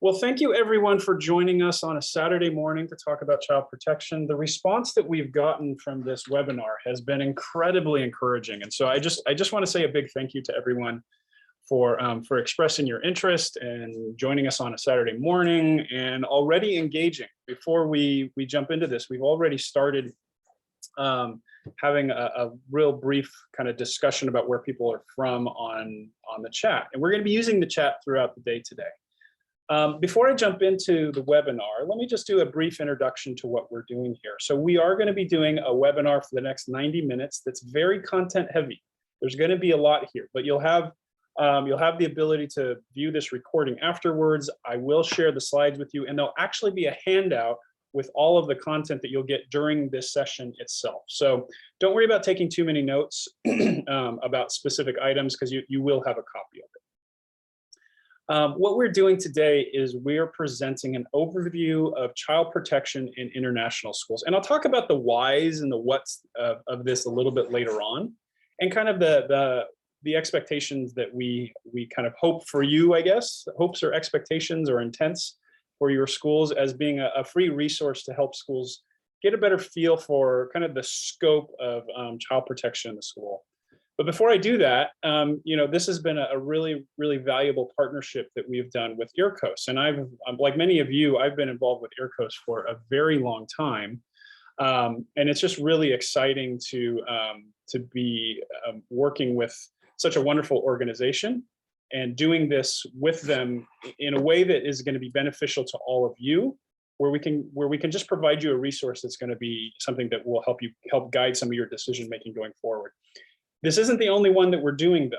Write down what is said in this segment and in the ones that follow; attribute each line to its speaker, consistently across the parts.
Speaker 1: Well, thank you everyone for joining us on a Saturday morning to talk about child protection. The response that we've gotten from this webinar has been incredibly encouraging. And so I just want to say a big thank you to everyone for expressing your interest and joining us on a Saturday morning and already engaging. Before we jump into this, we've already started having a real brief kind of discussion about where people are from on the chat. And we're going to be using the chat throughout the day today. Before I jump into the webinar, let me just do a brief introduction to what we're doing here. So we are going to be doing a webinar for the next 90 minutes that's very content heavy. There's going to be a lot here, but you'll have the ability to view this recording afterwards. I will share the slides with you, and there'll actually be a handout with all of the content that you'll get during this session itself. So don't worry about taking too many notes about specific items, because you will have a copy of it. What we're doing today is we're presenting an overview of child protection in international schools. And I'll talk about the whys and the whats of this a little bit later on, and kind of the expectations that we kind of hope for you, I guess, hopes or expectations or intents for your schools as being a free resource to help schools get a better feel for kind of the scope of child protection in the school. But before I do that, this has been a really, really valuable partnership that we've done with IRCOS. And I'm like many of you, I've been involved with IRCOS for a very long time. And it's just really exciting to be working with such a wonderful organization and doing this with them in a way that is going to be beneficial to all of you, where we can just provide you a resource that's going to be something that will help guide some of your decision making going forward. This isn't the only one that we're doing, though.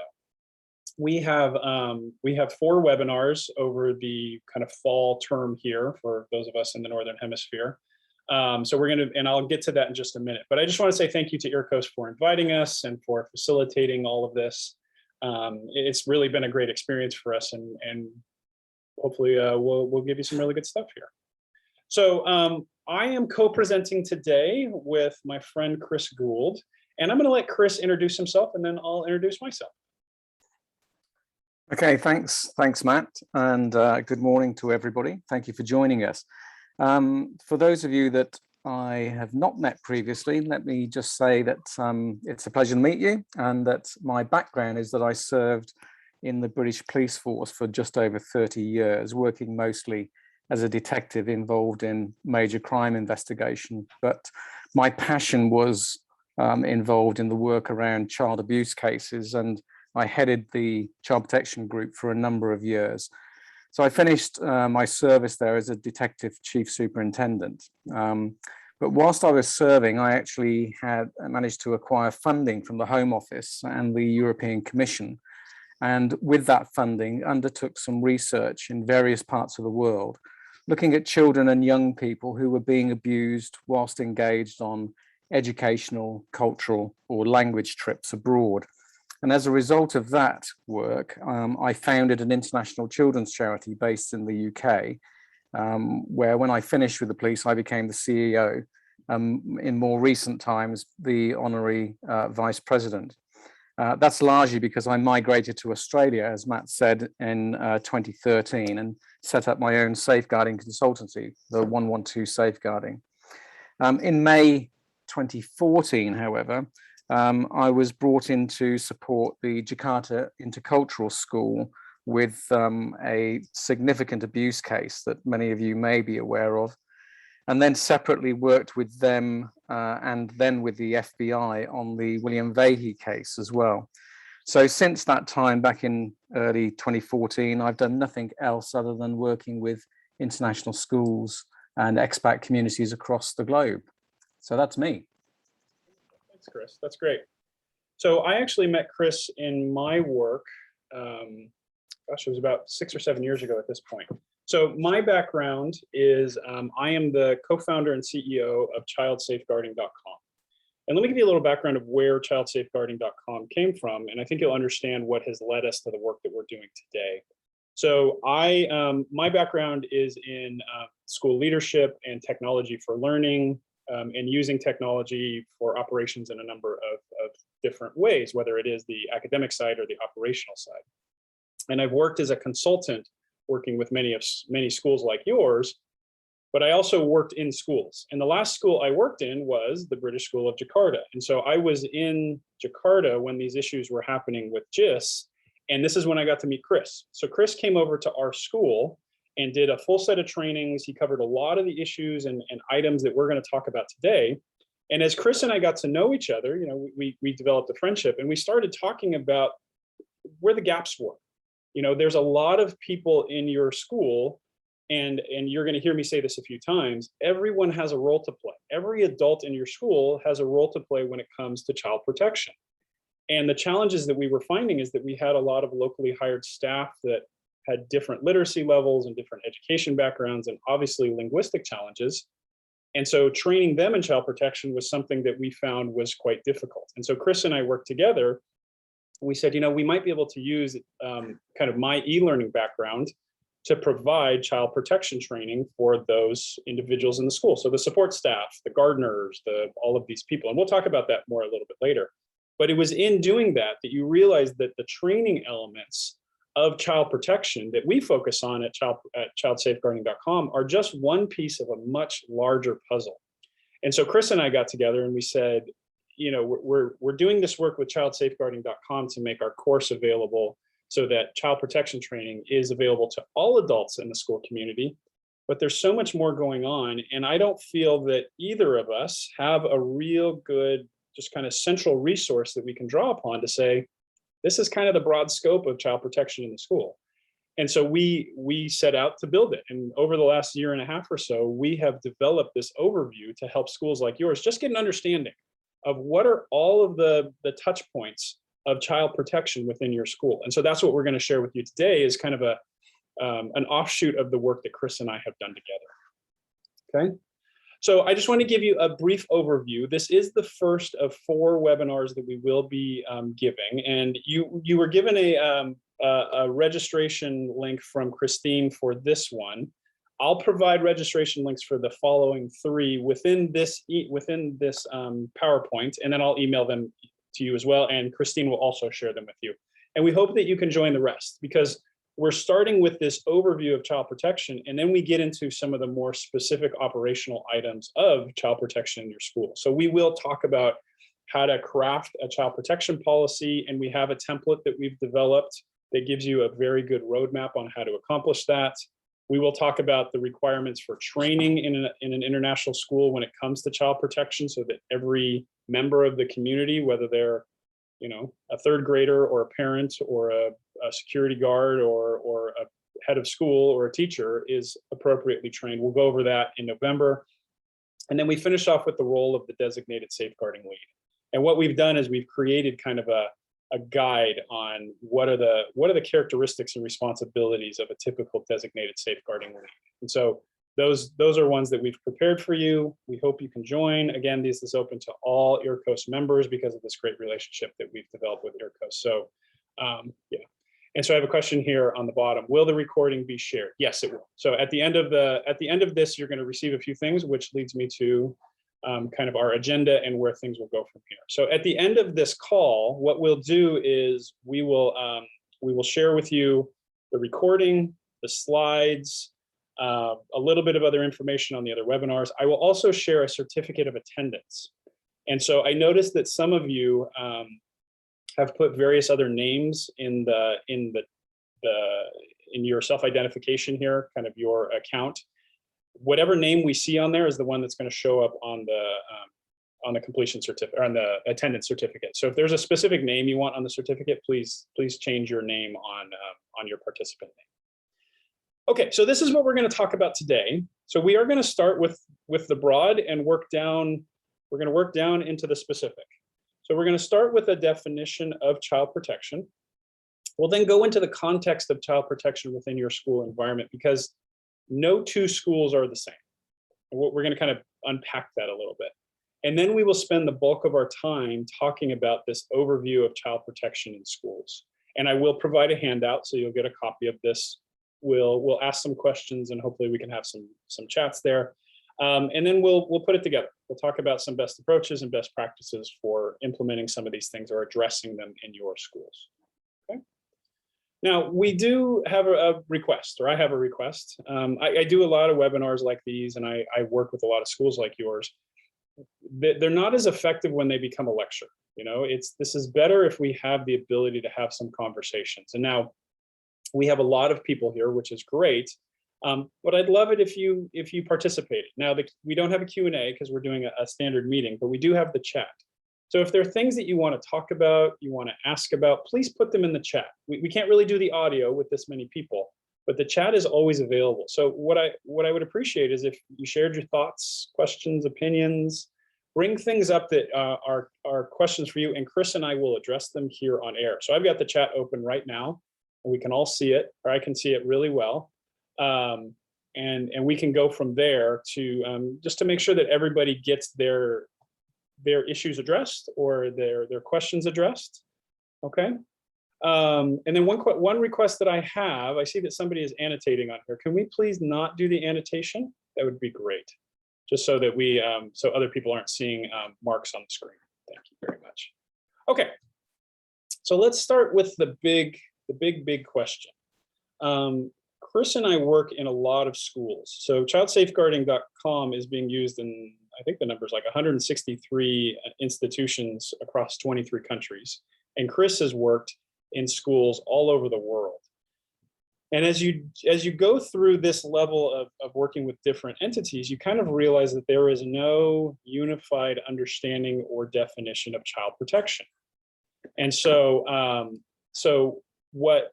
Speaker 1: We have 4 webinars over the kind of fall term here for those of us in the Northern Hemisphere. So we're going to, and I'll get to that in just a minute, but I just want to say thank you to IRCOS for inviting us and for facilitating all of this. It's really been a great experience for us, and hopefully we'll give you some really good stuff here. So I am co-presenting today with my friend Chris Gould. And I'm going to let Chris introduce himself, and then I'll introduce myself.
Speaker 2: Okay, thanks, Matt, and good morning to everybody. Thank you for joining us. For those of you that I have not met previously, let me just say that it's a pleasure to meet you, and that my background is that I served in the British Police Force for just over 30 years, working mostly as a detective involved in major crime investigation. But my passion was involved in the work around child abuse cases, and I headed the child protection group for a number of years. So I finished my service there as a detective chief superintendent. But whilst I was serving, I actually had managed to acquire funding from the Home Office and the European Commission. And with that funding, undertook some research in various parts of the world, looking at children and young people who were being abused whilst engaged on educational, cultural, or language trips abroad. And as a result of that work, I founded an international children's charity based in the UK, where when I finished with the police, I became the CEO, in more recent times, the honorary vice president. That's largely because I migrated to Australia, as Matt said, in 2013, and set up my own safeguarding consultancy, the 112 Safeguarding. In May 2014, however, I was brought in to support the Jakarta Intercultural School with a significant abuse case that many of you may be aware of, and then separately worked with them and then with the FBI on the William Vahey case as well. So since that time, back in early 2014, I've done nothing else other than working with international schools and expat communities across the globe. So that's me.
Speaker 1: Thanks, Chris. That's great. So I actually met Chris in my work, gosh, it was about 6 or 7 years ago at this point. So my background is I am the co-founder and CEO of ChildSafeguarding.com. And let me give you a little background of where ChildSafeguarding.com came from, and I think you'll understand what has led us to the work that we're doing today. So my background is in school leadership and technology for learning, and using technology for operations in a number of different ways, whether it is the academic side or the operational side. And I've worked as a consultant working with many schools like yours, but I also worked in schools. And the last school I worked in was the British School of Jakarta. And so I was in Jakarta when these issues were happening with JIS. And this is when I got to meet Chris. So Chris came over to our school and did a full set of trainings. He covered a lot of the issues and items that we're going to talk about today. And as Chris and I got to know each other, you know, we developed a friendship, and we started talking about where the gaps were. You know, there's a lot of people in your school, and you're going to hear me say this a few times, everyone has a role to play. Every adult in your school has a role to play when it comes to child protection. And the challenges that we were finding is that we had a lot of locally hired staff that had different literacy levels and different education backgrounds, and obviously linguistic challenges. And so training them in child protection was something that we found was quite difficult. And so Chris and I worked together. We said, you know, we might be able to use kind of my e-learning background to provide child protection training for those individuals in the school. So the support staff, the gardeners, all of these people. And we'll talk about that more a little bit later. But it was in doing that that you realize that the training elements of child protection that we focus on at childsafeguarding.com are just one piece of a much larger puzzle. And so Chris and I got together and we said, you know, we're doing this work with childsafeguarding.com to make our course available so that child protection training is available to all adults in the school community. But there's so much more going on. And I don't feel that either of us have a real good, just kind of central resource that we can draw upon to say, this is kind of the broad scope of child protection in the school. And so we set out to build it. And over the last year and a half or so, we have developed this overview to help schools like yours just get an understanding of what are all of the touch points of child protection within your school. And so that's what we're going to share with you today, is kind of an offshoot of the work that Chris and I have done together. Okay. So I just want to give you a brief overview. This is the first of 4 webinars that we will be giving. And you were given a registration link from Christine for this one. I'll provide registration links for the following 3 within this PowerPoint, and then I'll email them to you as well. And Christine will also share them with you. And we hope that you can join the rest, because we're starting with this overview of child protection, and then we get into some of the more specific operational items of child protection in your school. So we will talk about how to craft a child protection policy, and we have a template that we've developed that gives you a very good roadmap on how to accomplish that. We will talk about the requirements for training in an international school when it comes to child protection, so that every member of the community, whether they're, you know, a 3rd grader or a parent or a security guard or a head of school or a teacher, is appropriately trained. We'll go over that in November. And then we finish off with the role of the designated safeguarding lead. And what we've done is we've created kind of a guide on what are the characteristics and responsibilities of a typical designated safeguarding lead. And so those are ones that we've prepared for you. We hope you can join. Again, this is open to all IRCOS members because of this great relationship that we've developed with IRCOS. So yeah. And so I have a question here on the bottom. Will the recording be shared? Yes, it will. So at the end of this, you're going to receive a few things, which leads me to kind of our agenda and where things will go from here. So at the end of this call, what we'll do is we will share with you the recording, the slides, a little bit of other information on the other webinars. I will also share a certificate of attendance. And so I noticed that some of you have put various other names in your self-identification here, kind of your account. Whatever name we see on there is the one that's going to show up on the completion certificate, or on the attendance certificate. So if there's a specific name you want on the certificate, please change your name on your participant name. Okay, so this is what we're going to talk about today. So we are going to start with the broad and work down. We're going to work down into the specific. So we're going to start with a definition of child protection. We'll then go into the context of child protection within your school environment, because no 2 schools are the same. And we're going to kind of unpack that a little bit. And then we will spend the bulk of our time talking about this overview of child protection in schools. And I will provide a handout, so you'll get a copy of this. We'll ask some questions, and hopefully we can have some chats there. And then we'll put it together. We'll talk about some best approaches and best practices for implementing some of these things or addressing them in your schools. Okay. Now, we do have a request, or I have a request. I do a lot of webinars like these, and I work with a lot of schools like yours. They're not as effective when they become a lecture. This is better if we have the ability to have some conversations. And now we have a lot of people here, which is great. But I'd love it if you participated. Now, we don't have a Q&A because we're doing a standard meeting, but we do have the chat. So if there are things that you want to talk about, you want to ask about, please put them in the chat. We can't really do the audio with this many people, but the chat is always available. So what I would appreciate is if you shared your thoughts, questions, opinions, bring things up that are questions for you, and Chris and I will address them here on air. So I've got the chat open right now, and we can all see it, or I can see it really well. And we can go from there to just to make sure that everybody gets their issues addressed or their questions addressed. Okay. And then one request that I have, I see that somebody is annotating on here. Can we please not do the annotation? That would be great. Just so that so other people aren't seeing marks on the screen. Thank you very much. Okay. So let's start with the big question. Chris and I work in a lot of schools. So childsafeguarding.com is being used in, I think the number is like 163 institutions across 23 countries. And Chris has worked in schools all over the world. And as you go through this level of working with different entities, you kind of realize that there is no unified understanding or definition of child protection. And so, what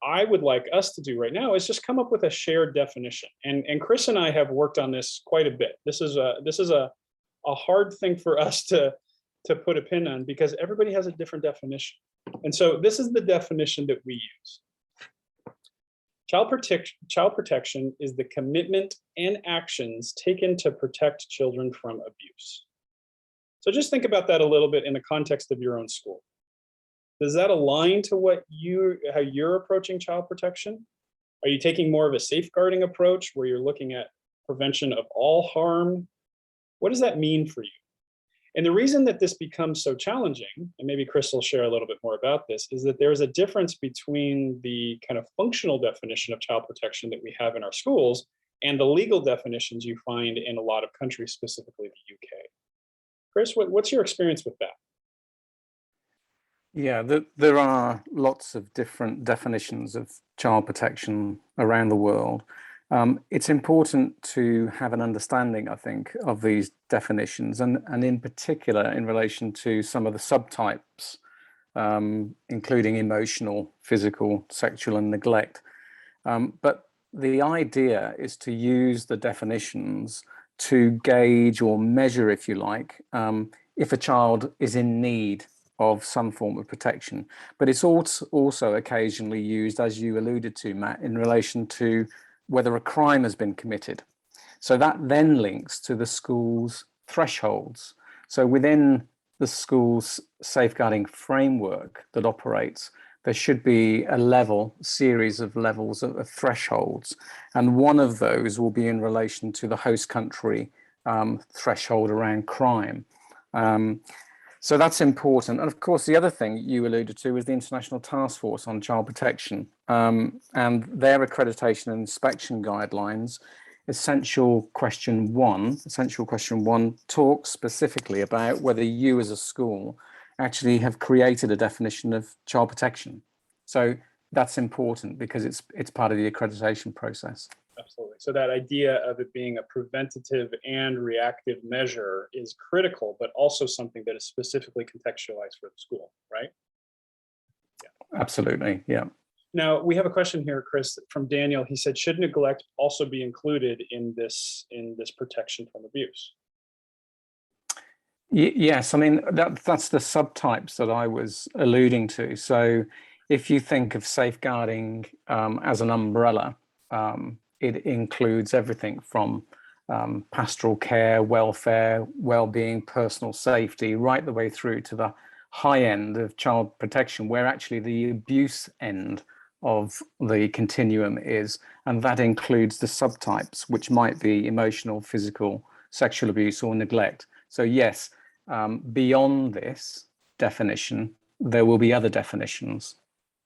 Speaker 1: I would like us to do right now is just come up with a shared definition. And Chris and I have worked on this quite a bit. This is a hard thing for us to put a pin on because everybody has a different definition. And so this is the definition that we use. Child protection is the commitment and actions taken to protect children from abuse. So just think about that a little bit in the context of your own school. Does that align to how you're approaching child protection? Are you taking more of a safeguarding approach where you're looking at prevention of all harm? What does that mean for you? And the reason that this becomes so challenging, and maybe Chris will share a little bit more about this, is that there's a difference between the kind of functional definition of child protection that we have in our schools and the legal definitions you find in a lot of countries, specifically the UK. Chris, what's your experience with that?
Speaker 2: Yeah, there are lots of different definitions of child protection around the world. It's important to have an understanding, I think, of these definitions and in particular in relation to some of the subtypes, including emotional, physical, sexual, and neglect. But the idea is to use the definitions to gauge or measure, if you like, if a child is in need of some form of protection. But it's also occasionally used, as you alluded to, Matt, in relation to whether a crime has been committed. So that then links to the school's thresholds. So within the school's safeguarding framework that operates, there should be a series of levels of thresholds. And one of those will be in relation to the host country threshold around crime. So that's important. And of course, the other thing you alluded to is the International Task Force on Child Protection and their accreditation and inspection guidelines. Essential question one talks specifically about whether you as a school actually have created a definition of child protection. So that's important because it's part of the accreditation process.
Speaker 1: Absolutely. So that idea of it being a preventative and reactive measure is critical, but also something that is specifically contextualized for the school, right?
Speaker 2: Yeah. Absolutely. Yeah.
Speaker 1: Now we have a question here, Chris, from Daniel. He said, should neglect also be included in this protection from abuse?
Speaker 2: Yes, I mean, that's the subtypes that I was alluding to. So if you think of safeguarding as an umbrella, it includes everything from pastoral care, welfare, well-being, personal safety, right the way through to the high end of child protection, where actually the abuse end of the continuum is, and that includes the subtypes, which might be emotional, physical, sexual abuse, or neglect. So yes, beyond this definition, there will be other definitions.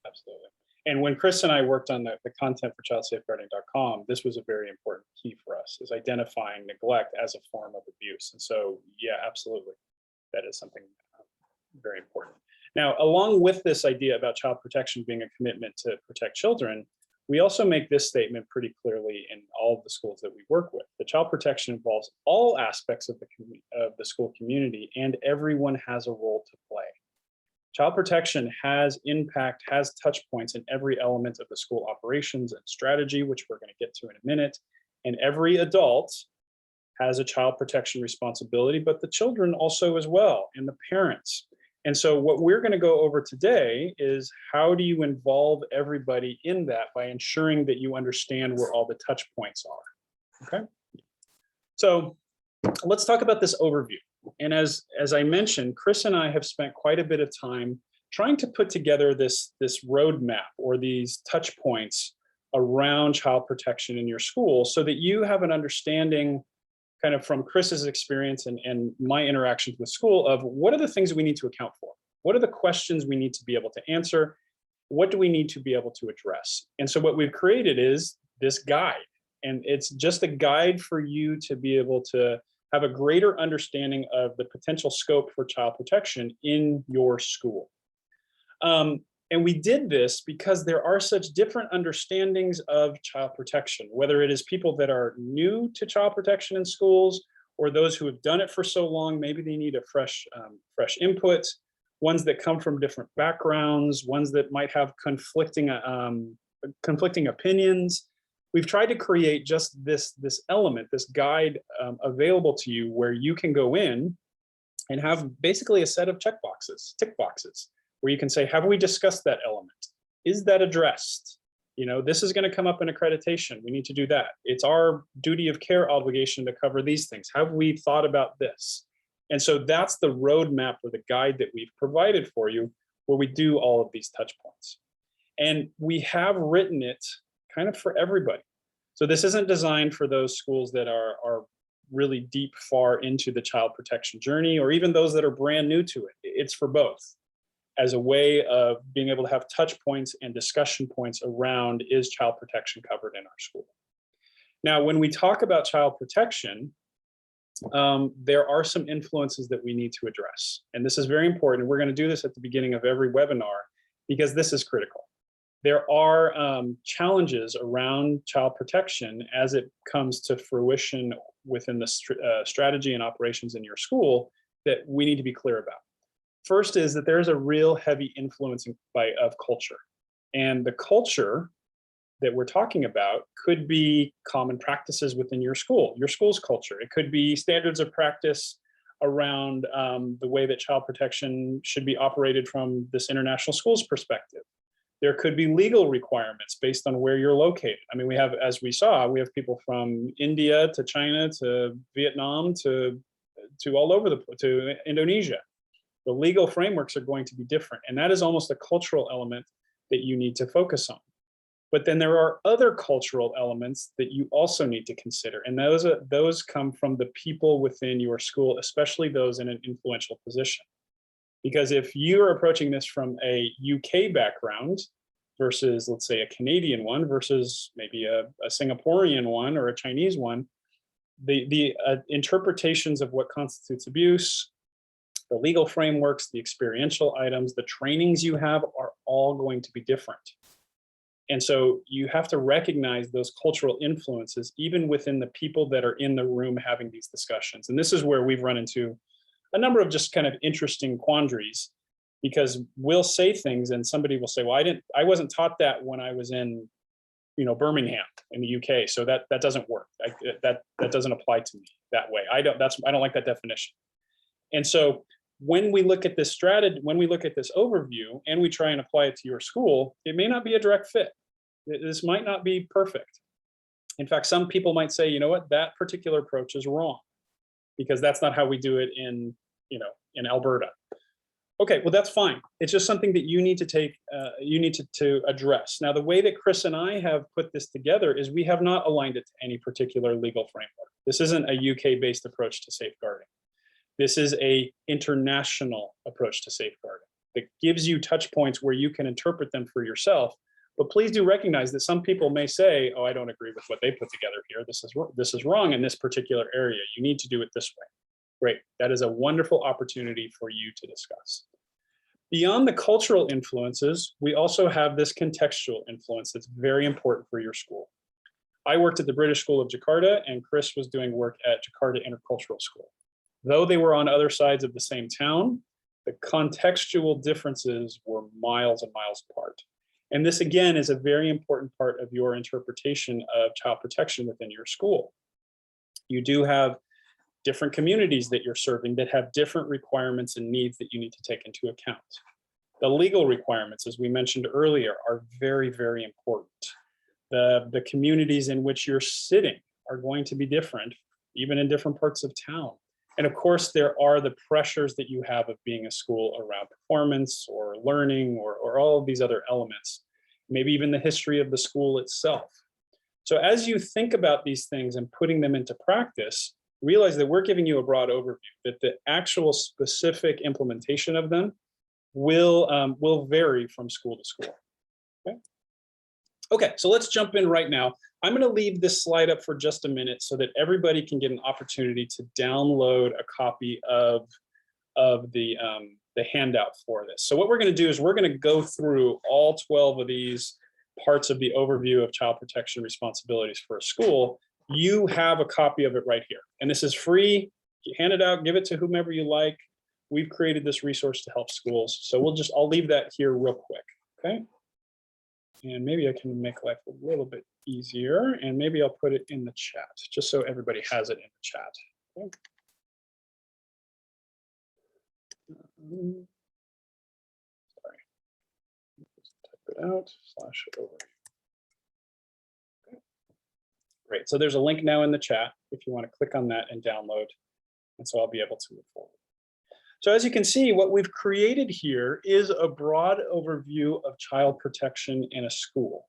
Speaker 1: Absolutely. And when Chris and I worked on the content for childsafeguarding.com, this was a very important key for us, is identifying neglect as a form of abuse. And so, yeah, absolutely, that is something very important. Now, along with this idea about child protection being a commitment to protect children, we also make this statement pretty clearly in all of the schools that we work with. The child protection involves all aspects of the school community, and everyone has a role to play. Child protection has impact, has touch points in every element of the school operations and strategy, which we're going to get to in a minute. And every adult has a child protection responsibility, but the children also as well, and the parents. And so what we're going to go over today is, how do you involve everybody in that by ensuring that you understand where all the touch points are? Okay. So let's talk about this overview. And as I mentioned, Chris and I have spent quite a bit of time trying to put together this roadmap, or these touch points around child protection in your school, so that you have an understanding, kind of from Chris's experience and my interactions with school, of what are the things we need to account for? What are the questions we need to be able to answer? What do we need to be able to address? And so what we've created is this guide, and it's just a guide for you to be able to have a greater understanding of the potential scope for child protection in your school. And we did this because there are such different understandings of child protection, whether it is people that are new to child protection in schools, or those who have done it for so long, maybe they need a fresh input, ones that come from different backgrounds, ones that might have conflicting opinions. We've tried to create just this element, this guide available to you, where you can go in and have basically a set of tick boxes, where you can say, have we discussed that element? Is that addressed? You know, this is going to come up in accreditation. We need to do that. It's our duty of care obligation to cover these things. Have we thought about this? And so that's the roadmap, or the guide that we've provided for you, where we do all of these touch points. And we have written it kind of for everybody. So this isn't designed for those schools that are really deep, far into the child protection journey, or even those that are brand new to it. It's for both, as a way of being able to have touch points and discussion points around, is child protection covered in our school? Now, when we talk about child protection, there are some influences that we need to address. And this is very important. We're going to do this at the beginning of every webinar, because this is critical. There are challenges around child protection as it comes to fruition within the strategy and operations in your school, that we need to be clear about. First is that there's a real heavy influence of culture. And the culture that we're talking about could be common practices within your school's culture. It could be standards of practice around the way that child protection should be operated from this international schools perspective. There could be legal requirements based on where you're located. I mean, we have, as we saw, we have people from India to China to Vietnam to all over to Indonesia. The legal frameworks are going to be different, and that is almost a cultural element that you need to focus on. But then there are other cultural elements that you also need to consider, and those come from the people within your school, especially those in an influential position. Because if you're approaching this from a UK background versus, let's say, a Canadian one versus maybe a Singaporean one or a Chinese one, the interpretations of what constitutes abuse, the legal frameworks, the experiential items, the trainings you have are all going to be different. And so you have to recognize those cultural influences, even within the people that are in the room having these discussions. And this is where we've run into a number of just kind of interesting quandaries, because we'll say things and somebody will say, well, I wasn't taught that when I was in, Birmingham in the UK. So that doesn't work. That doesn't apply to me that way. I don't like that definition. And so when we look at this strategy, when we look at this overview and we try and apply it to your school, it may not be a direct fit. This might not be perfect. In fact, some people might say, you know what, that particular approach is wrong, because that's not how we do it in Alberta. Okay, well, that's fine. It's just something that you need to take, to address. Now, the way that Chris and I have put this together is we have not aligned it to any particular legal framework. This isn't a UK-based approach to safeguarding. This is a international approach to safeguarding that gives you touch points where you can interpret them for yourself, But please do recognize that some people may say, oh, I don't agree with what they put together here. This is wrong in this particular area. You need to do it this way. Great. That is a wonderful opportunity for you to discuss. Beyond the cultural influences, we also have this contextual influence that's very important for your school. I worked at the British School of Jakarta, and Chris was doing work at Jakarta Intercultural School. Though they were on other sides of the same town, the contextual differences were miles and miles apart. And this, again, is a very important part of your interpretation of child protection within your school. You do have different communities that you're serving that have different requirements and needs that you need to take into account. The legal requirements, as we mentioned earlier, are very, very important. The communities in which you're sitting are going to be different, even in different parts of town. And of course, there are the pressures that you have of being a school around performance or learning or all of these other elements, maybe even the history of the school itself. So as you think about these things and putting them into practice, realize that we're giving you a broad overview, that the actual specific implementation of them will vary from school to school. Okay, so let's jump in right now. I'm going to leave this slide up for just a minute so that everybody can get an opportunity to download a copy of the handout for this. So what we're going to do is we're going to go through all 12 of these parts of the overview of child protection responsibilities for a school. You have a copy of it right here. And this is free. Hand it out, give it to whomever you like. We've created this resource to help schools. So I'll leave that here real quick, okay? And maybe I can make life a little bit easier, and maybe I'll put it in the chat, just so everybody has it in the chat. Okay. Sorry. Just type it out, /over. Okay. Great, so there's a link now in the chat if you want to click on that and download, and so I'll be able to move forward. So as you can see, what we've created here is a broad overview of child protection in a school.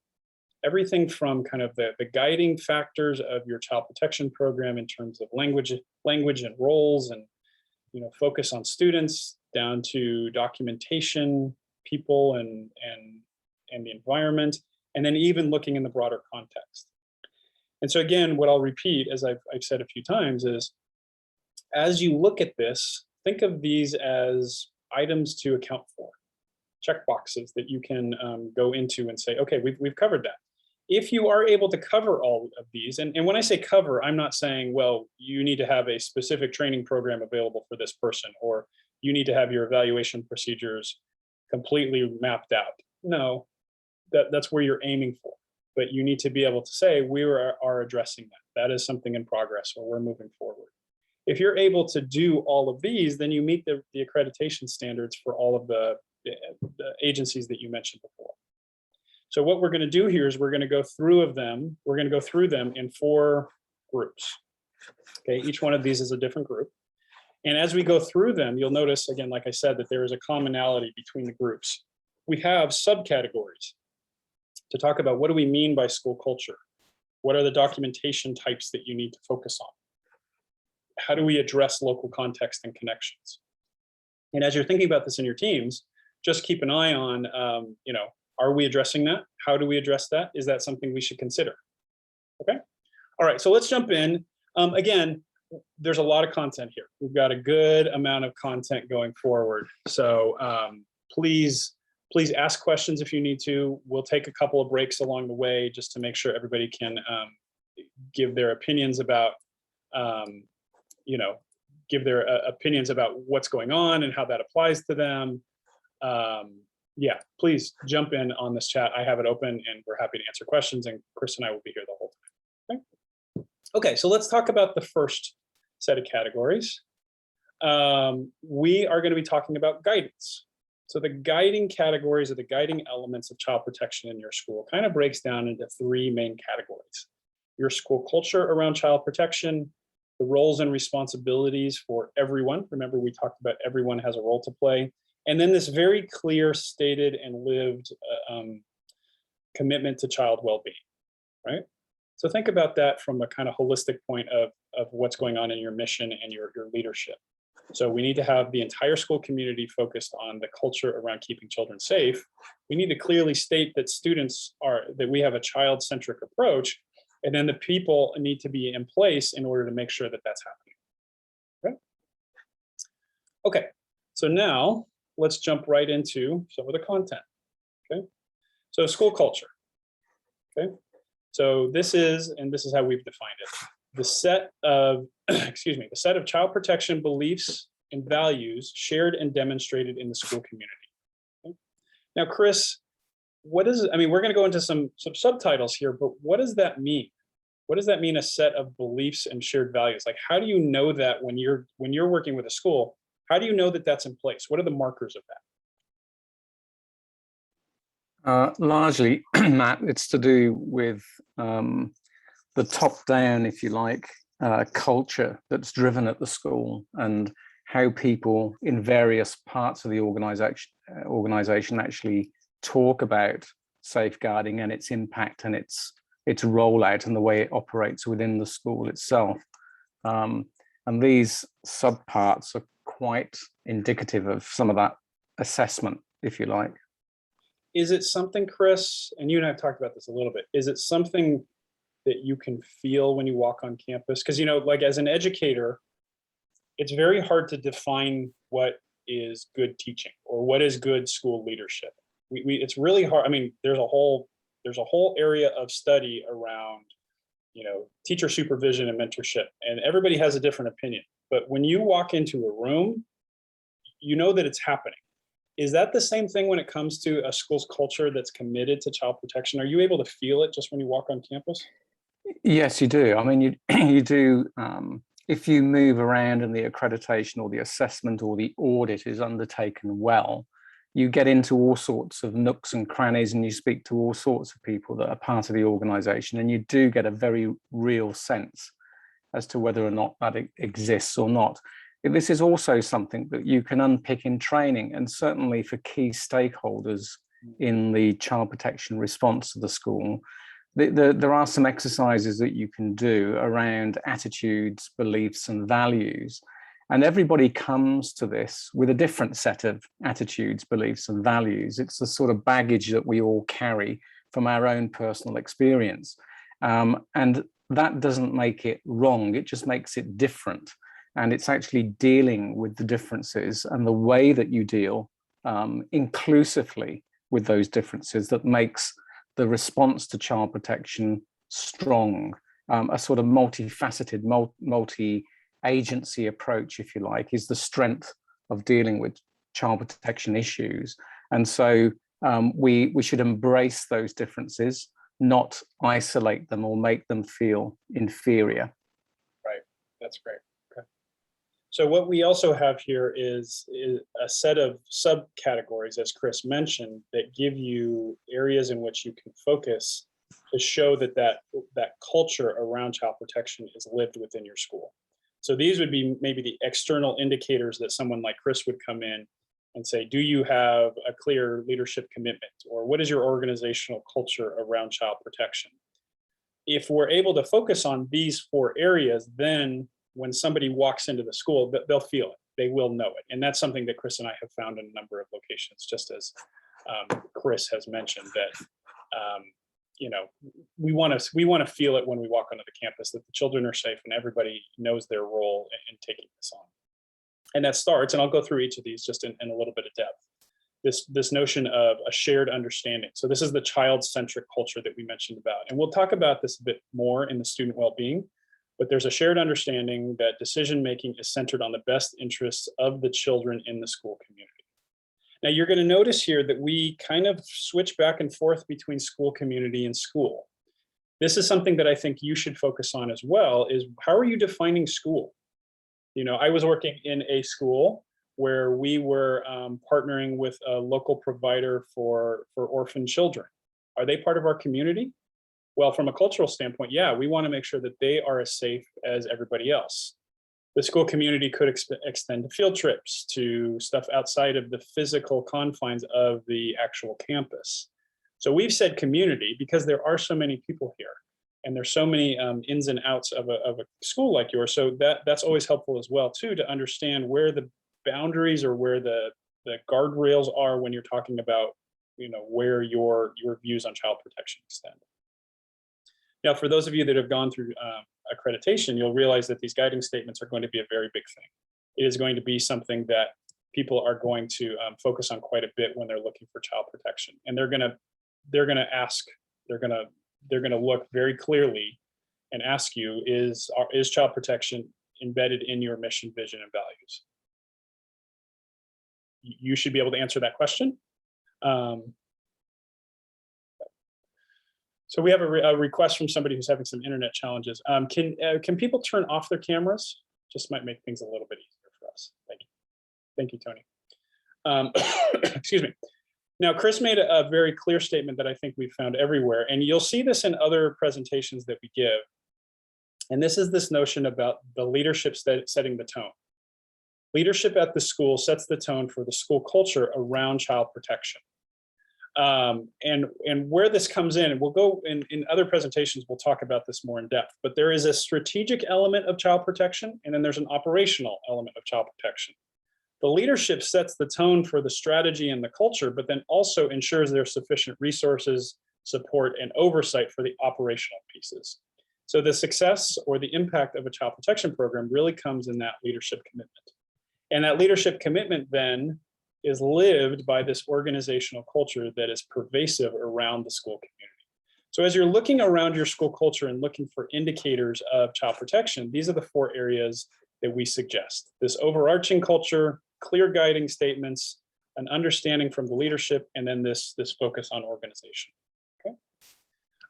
Speaker 1: Everything from kind of the guiding factors of your child protection program in terms of language and roles and focus on students, down to documentation, people and the environment, and then even looking in the broader context. And so again, what I'll repeat, as I've said a few times, is as you look at this, think of these as items to account for, check boxes that you can go into and say, okay, we've covered that. If you are able to cover all of these, and when I say cover, I'm not saying, well, you need to have a specific training program available for this person, or you need to have your evaluation procedures completely mapped out. No, that's where you're aiming for. But you need to be able to say, we are addressing that. That is something in progress, or we're moving forward. If you're able to do all of these, then you meet the accreditation standards for all of the agencies that you mentioned before. So what we're going to do here is we're going to go through them. We're going to go through them in 4 groups. Okay, each one of these is a different group. And as we go through them, you'll notice, again, like I said, that there is a commonality between the groups. We have subcategories to talk about what do we mean by school culture? What are the documentation types that you need to focus on? How do we address local context and connections? And as you're thinking about this in your teams, just keep an eye on, are we addressing that? How do we address that? Is that something we should consider? Okay. All right, so let's jump in. Again, there's a lot of content here. We've got a good amount of content going forward. So please ask questions if you need to. We'll take a couple of breaks along the way just to make sure everybody can give their opinions about opinions about what's going on and how that applies to them. Yeah, please jump in on this chat. I have it open and we're happy to answer questions, and Chris and I will be here the whole time. Okay, so let's talk about the first set of categories. We are going to be talking about guidance. So the guiding categories or the guiding elements of child protection in your school kind of breaks down into 3 main categories. Your school culture around child protection, the roles and responsibilities for everyone. Remember, we talked about everyone has a role to play. And then this very clear, stated, and lived commitment to child well-being, right? So think about that from a kind of holistic point of what's going on in your mission and your leadership. So we need to have the entire school community focused on the culture around keeping children safe. We need to clearly state that that we have a child-centric approach, and then the people need to be in place in order to make sure that that's happening. Okay, so now let's jump right into some of the content. Okay, so school culture. Okay, so this is how we've defined it: the set of excuse me, the set of child protection beliefs and values shared and demonstrated in the school community. Okay? Now, Chris, what is, I mean, we're going to go into some subtitles here, but what does that mean? What does that mean, a set of beliefs and shared values? Like, how do you know that when you're working with a school? How do you know that that's in place? What are the markers of that?
Speaker 2: Largely, Matt, it's to do with the top-down, if you like, culture that's driven at the school, and how people in various parts of the organization actually talk about safeguarding and its impact and its rollout and the way it operates within the school itself. And these subparts are quite indicative of some of that assessment, if you like.
Speaker 1: Is it something, Chris, and you and I have talked about this a little bit, is it something that you can feel when you walk on campus? Because, you know, like as an educator, it's very hard to define what is good teaching or what is good school leadership. It's really hard. I mean, there's a whole area of study around, you know, teacher supervision and mentorship, and everybody has a different opinion. But when you walk into a room, you know that it's happening. Is that the same thing when it comes to a school's culture that's committed to child protection? Are you able to feel it just when you walk on campus?
Speaker 2: Yes, you do. I mean, you do. If you move around and the accreditation or the assessment or the audit is undertaken well, you get into all sorts of nooks and crannies and you speak to all sorts of people that are part of the organization, and you do get a very real sense as to whether or not that exists or not. This is also something that you can unpick in training, and certainly for key stakeholders in the child protection response to the school. There are some exercises that you can do around attitudes, beliefs, and values. And everybody comes to this with a different set of attitudes, beliefs, and values. It's the sort of baggage that we all carry from our own personal experience. And that doesn't make it wrong, it just makes it different. And it's actually dealing with the differences and the way that you deal inclusively with those differences that makes the response to child protection strong, a sort of multifaceted, multi-agency approach, if you like, is the strength of dealing with child protection issues. And so we should embrace those differences, not isolate them or make them feel inferior.
Speaker 1: Right, that's great. So what we also have here is a set of subcategories, as Chris mentioned, that give you areas in which you can focus to show that culture around child protection is lived within your school. So these would be maybe the external indicators that someone like Chris would come in and say, do you have a clear leadership commitment? Or what is your organizational culture around child protection? If we're able to focus on these 4 areas, then when somebody walks into the school, they'll feel it, they will know it. And that's something that Chris and I have found in a number of locations, just as Chris has mentioned, that you know, we want to feel it when we walk onto the campus, that the children are safe and everybody knows their role in taking this on. And that starts, and I'll go through each of these just in a little bit of depth, this notion of a shared understanding. So this is the child-centric culture that we mentioned about. And we'll talk about this a bit more in the student well-being. But there's a shared understanding that decision-making is centered on the best interests of the children in the school community. Now, you're going to notice here that we kind of switch back and forth between school community and school. This is something that I think you should focus on as well, is how are you defining school? You know, I was working in a school where we were partnering with a local provider for orphan children. Are they part of our community? Well, from a cultural standpoint, yeah, we want to make sure that they are as safe as everybody else. The school community could extend to field trips, to stuff outside of the physical confines of the actual campus. So we've said community because there are so many people here. And there's so many ins and outs of a school like yours. So that's always helpful as well too, to understand where the boundaries or where the guardrails are when you're talking about, where your views on child protection extend. Now, for those of you that have gone through accreditation, you'll realize that these guiding statements are going to be a very big thing. It is going to be something that people are going to focus on quite a bit when they're looking for child protection, and they're going to ask, they're going to look very clearly and ask you, is child protection embedded in your mission, vision, and values? You should be able to answer that question. So we have a request from somebody who's having some internet challenges. Can people turn off their cameras? Just might make things a little bit easier for us. Thank you. Thank you, Tony. Excuse me. Now, Chris made a very clear statement that I think we've found everywhere, and you'll see this in other presentations that we give. And this is this notion about the leadership setting the tone. Leadership at the school sets the tone for the school culture around child protection. And where this comes in, and we'll go in other presentations, we'll talk about this more in depth, but there is a strategic element of child protection, and then there's an operational element of child protection. The leadership sets the tone for the strategy and the culture, but then also ensures there's sufficient resources, support, and oversight for the operational pieces. So the success or the impact of a child protection program really comes in that leadership commitment. And that leadership commitment then is lived by this organizational culture that is pervasive around the school community. So as you're looking around your school culture and looking for indicators of child protection, these are the 4 areas that we suggest. This overarching culture, clear guiding statements, an understanding from the leadership, and then this focus on organization.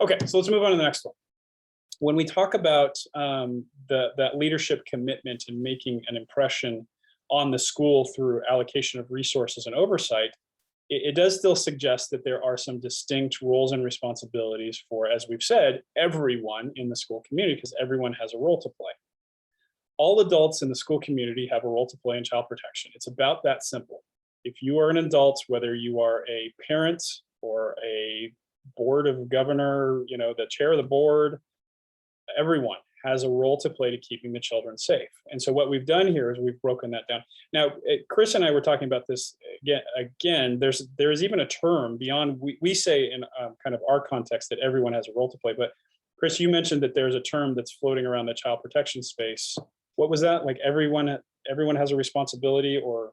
Speaker 1: Okay, so let's move on to the next one. When we talk about that leadership commitment and making an impression on the school through allocation of resources and oversight, it does still suggest that there are some distinct roles and responsibilities for, as we've said, everyone in the school community, because everyone has a role to play. All adults in the school community have a role to play in child protection. It's about that simple. If you are an adult, whether you are a parent or a board of governor, the chair of the board, everyone has a role to play to keeping the children safe. And so what we've done here is we've broken that down. Now, Chris and I were talking about this again, there is even a term beyond, we say in kind of our context that everyone has a role to play, but Chris, you mentioned that there's a term that's floating around the child protection space. What was that? Like everyone has a responsibility, or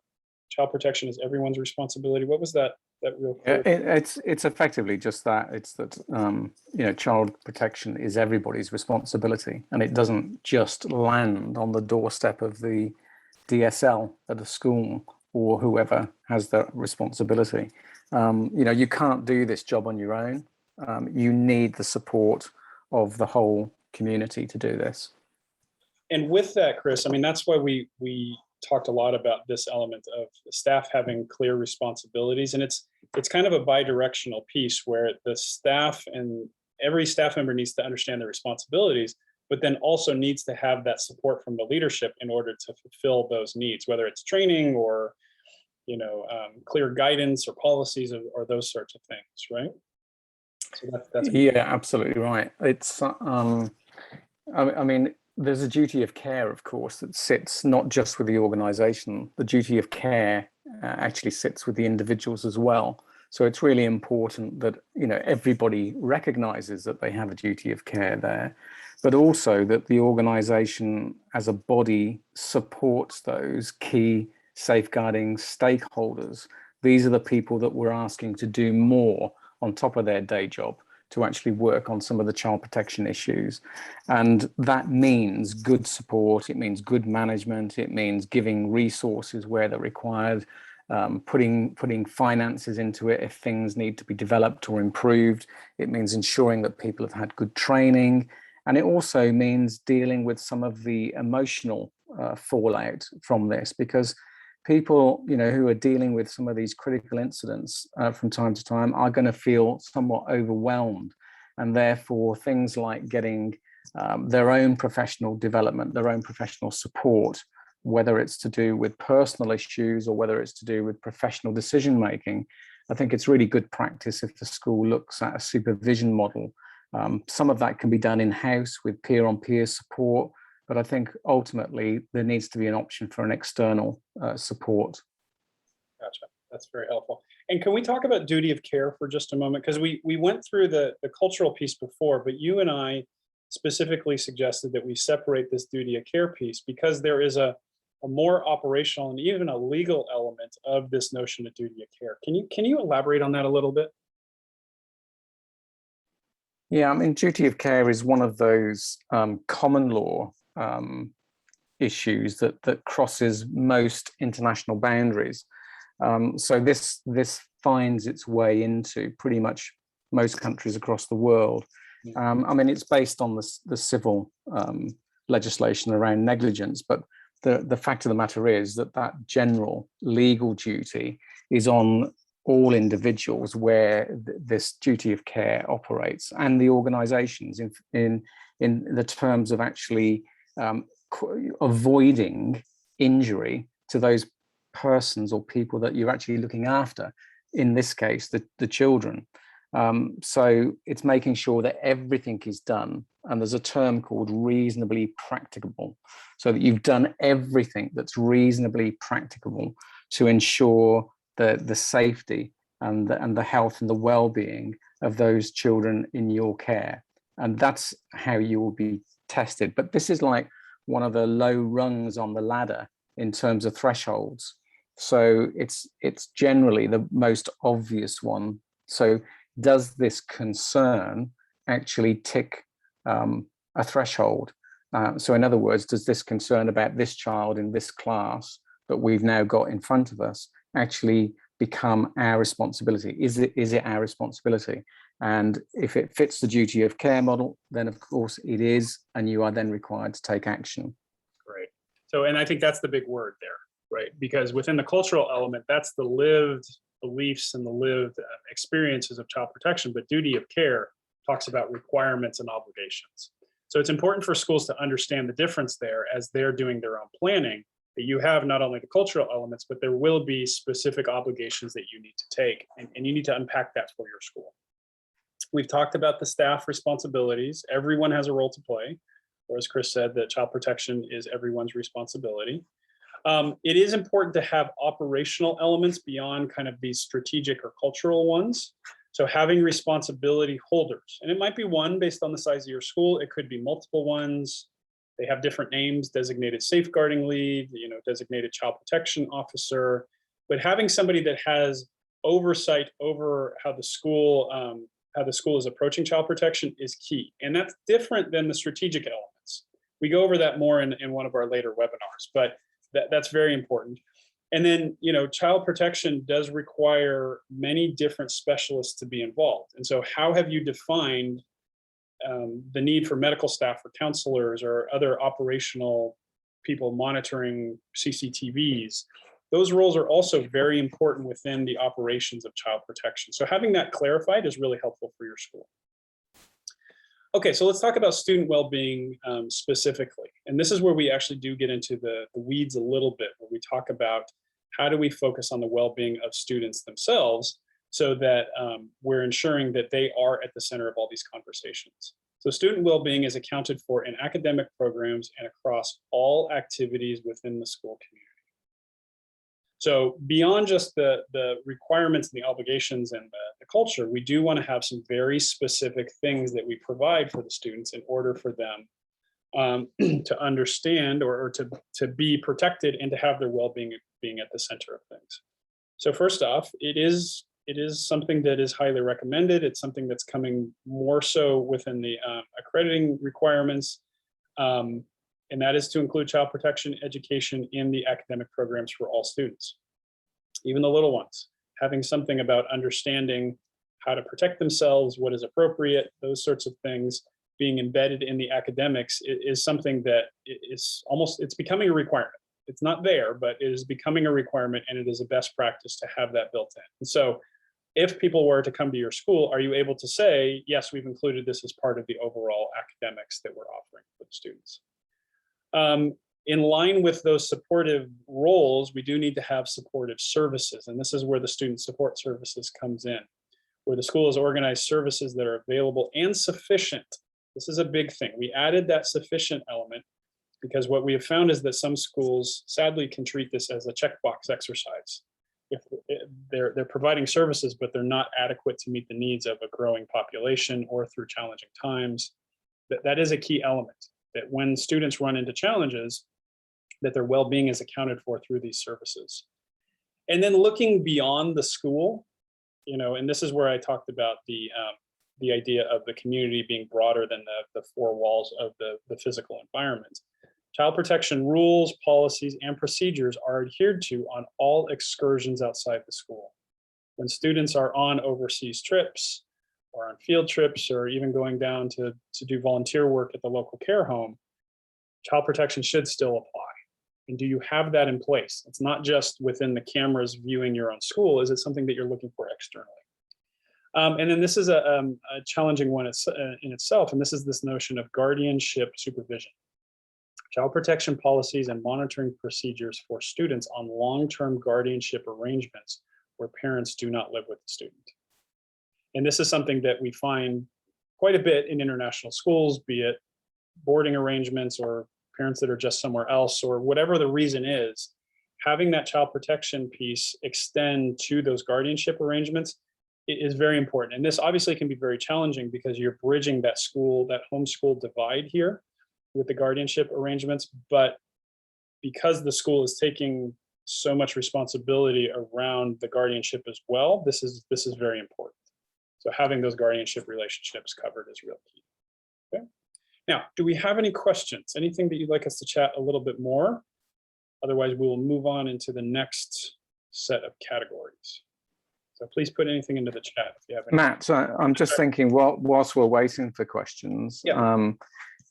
Speaker 1: child protection is everyone's responsibility? What was that real clear?
Speaker 2: It's effectively just that. It's that child protection is everybody's responsibility, and it doesn't just land on the doorstep of the DSL at the school or whoever has that responsibility. You can't do this job on your own. You need the support of the whole community to do this.
Speaker 1: And with that, Chris, I mean, that's why we talked a lot about this element of staff having clear responsibilities. And it's kind of a bi-directional piece where the staff and every staff member needs to understand their responsibilities, but then also needs to have that support from the leadership in order to fulfill those needs, whether it's training or, clear guidance or policies or those sorts of things, right? So that's
Speaker 2: yeah, absolutely right. It's, I mean, there's a duty of care, of course, that sits not just with the organization. The duty of care actually sits with the individuals as well. So it's really important that, everybody recognizes that they have a duty of care there, but also that the organization as a body supports those key safeguarding stakeholders. These are the people that we're asking to do more on top of their day job to actually work on some of the child protection issues. And that means good support, it means good management, it means giving resources where they're required, putting finances into it if things need to be developed or improved. It means ensuring that people have had good training. And it also means dealing with some of the emotional fallout from this, because people, who are dealing with some of these critical incidents from time to time are going to feel somewhat overwhelmed. And therefore, things like getting their own professional development, their own professional support, whether it's to do with personal issues or whether it's to do with professional decision making, I think it's really good practice if the school looks at a supervision model Some of that can be done in-house with peer-on-peer support, but I think ultimately there needs to be an option for an external support.
Speaker 1: Gotcha. That's very helpful. And can we talk about duty of care for just a moment? Because we went through the cultural piece before, but you and I specifically suggested that we separate this duty of care piece because there is a more operational and even a legal element of this notion of duty of care. Can you elaborate on that a little bit?
Speaker 2: Yeah, I mean, duty of care is one of those common law issues that crosses most international boundaries. So this finds its way into pretty much most countries across the world. I mean, it's based on the civil legislation around negligence, but the fact of the matter is that general legal duty is on all individuals where this duty of care operates, and the organizations in the terms of actually avoiding injury to those persons or people that you're actually looking after, in this case the children. So it's making sure that everything is done, and there's a term called reasonably practicable, so that you've done everything that's reasonably practicable to ensure the safety and the health and the well-being of those children in your care. And that's how you will be tested. But this is like one of the low rungs on the ladder in terms of thresholds. So it's generally the most obvious one. So does this concern actually tick a threshold? So in other words, does this concern about this child in this class that we've now got in front of us actually become our responsibility? Is it our responsibility? And if it fits the duty of care model, then of course it is, and you are then required to take action.
Speaker 1: Great. So, and I think that's the big word there, right? Because within the cultural element, that's the lived beliefs and the lived experiences of child protection, but duty of care talks about requirements and obligations. So it's important for schools to understand the difference there as they're doing their own planning, that you have not only the cultural elements, but there will be specific obligations that you need to take, and you need to unpack that for your school. We've talked about the staff responsibilities. Everyone has a role to play, or as Chris said, that child protection is everyone's responsibility. It is important to have operational elements beyond kind of these strategic or cultural ones. So having responsibility holders, and it might be one based on the size of your school. It could be multiple ones. They have different names: designated safeguarding lead, designated child protection officer. But having somebody that has oversight over how the school is approaching child protection is key, and that's different than the strategic elements. We go over that more in one of our later webinars, but that's very important. And then, child protection does require many different specialists to be involved. And so how have you defined the need for medical staff or counselors or other operational people monitoring CCTVs? Those roles are also very important within the operations of child protection. So having that clarified is really helpful for your school. Okay, so let's talk about student well-being specifically. And this is where we actually do get into the weeds a little bit, where we talk about how do we focus on the well-being of students themselves so that we're ensuring that they are at the center of all these conversations. So student well-being is accounted for in academic programs and across all activities within the school community. So beyond just the requirements and the obligations and the culture, we do want to have some very specific things that we provide for the students in order for them to understand or to be protected and to have their well-being being at the center of things. So first off, it is something that is highly recommended. It's something that's coming more so within the accrediting requirements. And that is to include child protection education in the academic programs for all students, even the little ones. Having something about understanding how to protect themselves, what is appropriate, those sorts of things being embedded in the academics is something that it's becoming a requirement. It's not there, but it is becoming a requirement, and it is a best practice to have that built in. And so if people were to come to your school, are you able to say, yes, we've included this as part of the overall academics that we're offering for the students? In line with those supportive roles, we do need to have supportive services, and this is where the student support services comes in. where the school has organized services that are available and sufficient. This is a big thing. We added that sufficient element because what we have found is that some schools sadly can treat this as a checkbox exercise. If they're providing services, but they're not adequate to meet the needs of a growing population or through challenging times, that is a key element, that when students run into challenges, that their well-being is accounted for through these services. And then looking beyond the school, and this is where I talked about the idea of the community being broader than the four walls of the physical environment. Child protection rules, policies, and procedures are adhered to on all excursions outside the school. When students are on overseas trips or on field trips or even going down to do volunteer work at the local care home, child protection should still apply. And do you have that in place? It's not just within the cameras viewing your own school. Is it something that you're looking for externally? And then this is a challenging one in itself, and this is this notion of guardianship supervision. Child protection policies and monitoring procedures for students on long-term guardianship arrangements where parents do not live with the student. And this is something that we find quite a bit in international schools, be it boarding arrangements or parents that are just somewhere else, or whatever the reason is. Having that child protection piece extend to those guardianship arrangements is very important. And this obviously can be very challenging because you're bridging that homeschool divide here with the guardianship arrangements, but because the school is taking so much responsibility around the guardianship as well, this is very important. So having those guardianship relationships covered is real key. Okay. Now, do we have any questions? Anything that you'd like us to chat a little bit more? Otherwise, we will move on into the next set of categories. So please put anything into the chat if you have any.
Speaker 2: Matt, I'm just thinking whilst we're waiting for questions,
Speaker 1: yeah.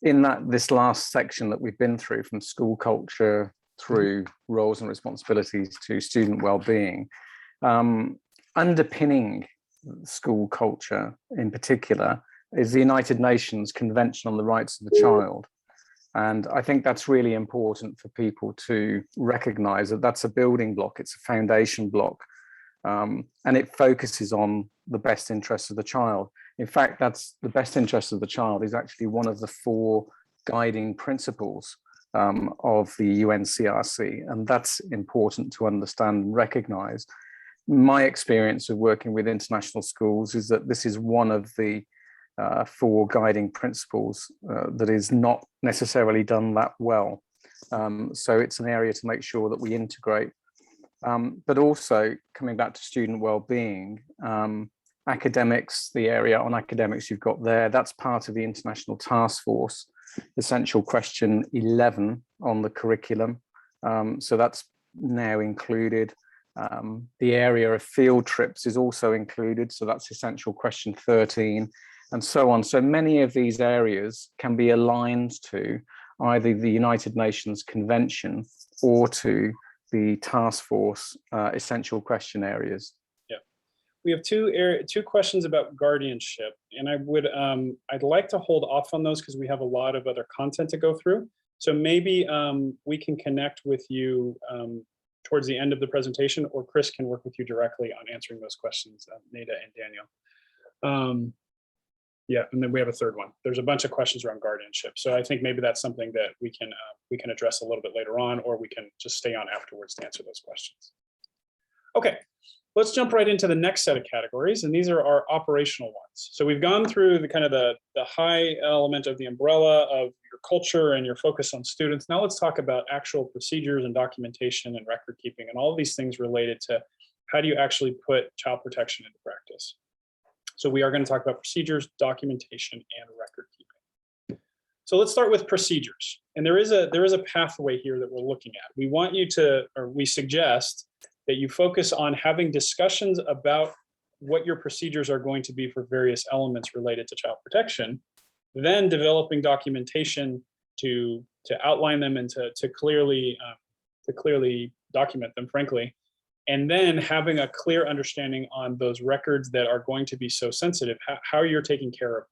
Speaker 2: In this last section that we've been through, from school culture through roles and responsibilities to student well-being, underpinning school culture in particular is the United Nations Convention on the Rights of the Child. And I think that's really important for people to recognize that that's a building block, it's a foundation block, and it focuses on the best interests of the child. In fact, that's the best interest of the child is actually one of the 4 guiding principles of the UNCRC, and that's important to understand and recognize. My experience of working with international schools is that this is one of the 4 guiding principles that is not necessarily done that well. So it's an area to make sure that we integrate. But also coming back to student well-being, academics, the area on academics you've got there, that's part of the International Task Force, essential question 11 on the curriculum. So that's now included. The area of field trips is also included. So that's essential question 13 and so on. So many of these areas can be aligned to either the United Nations Convention or to the task force essential question areas. Yeah,
Speaker 1: we have two questions about guardianship, and I'd like to hold off on those because we have a lot of other content to go through. So maybe we can connect with you towards the end of the presentation, or Chris can work with you directly on answering those questions, Nada and Daniel. Yeah, and then we have a third one. There's a bunch of questions around guardianship. So I think maybe that's something that we can address a little bit later on, or we can just stay on afterwards to answer those questions. Okay, let's jump right into the next set of categories, and these are our operational ones. So we've gone through the kind of the high element of the umbrella of your culture and your focus on students. Now let's talk about actual procedures and documentation and record keeping and all of these things related to how do you actually put child protection into practice. So we are going to talk about procedures, documentation, and record keeping. So let's start with procedures. And there is a pathway here that we're looking at. We want you to, or we suggest that you focus on having discussions about what your procedures are going to be for various elements related to child protection, then developing documentation to outline them and to clearly document them, frankly. And then having a clear understanding on those records that are going to be so sensitive, how you're taking care of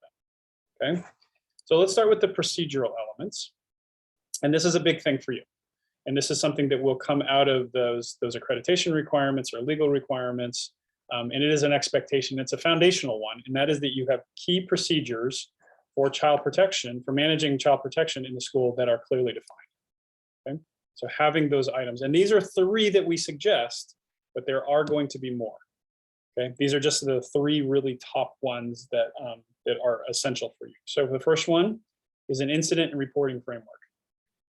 Speaker 1: them, okay? So let's start with the procedural elements. And this is a big thing for you. And this is something that will come out of those accreditation requirements or legal requirements And it is an expectation. It's a foundational one, and that is that you have key procedures for child protection, for managing child protection in the school that are clearly defined. Okay? So having those items, and these are 3 that we suggest, but there are going to be more. Okay, these are just the 3 really top ones that that are essential for you. So the first one is an incident and reporting framework.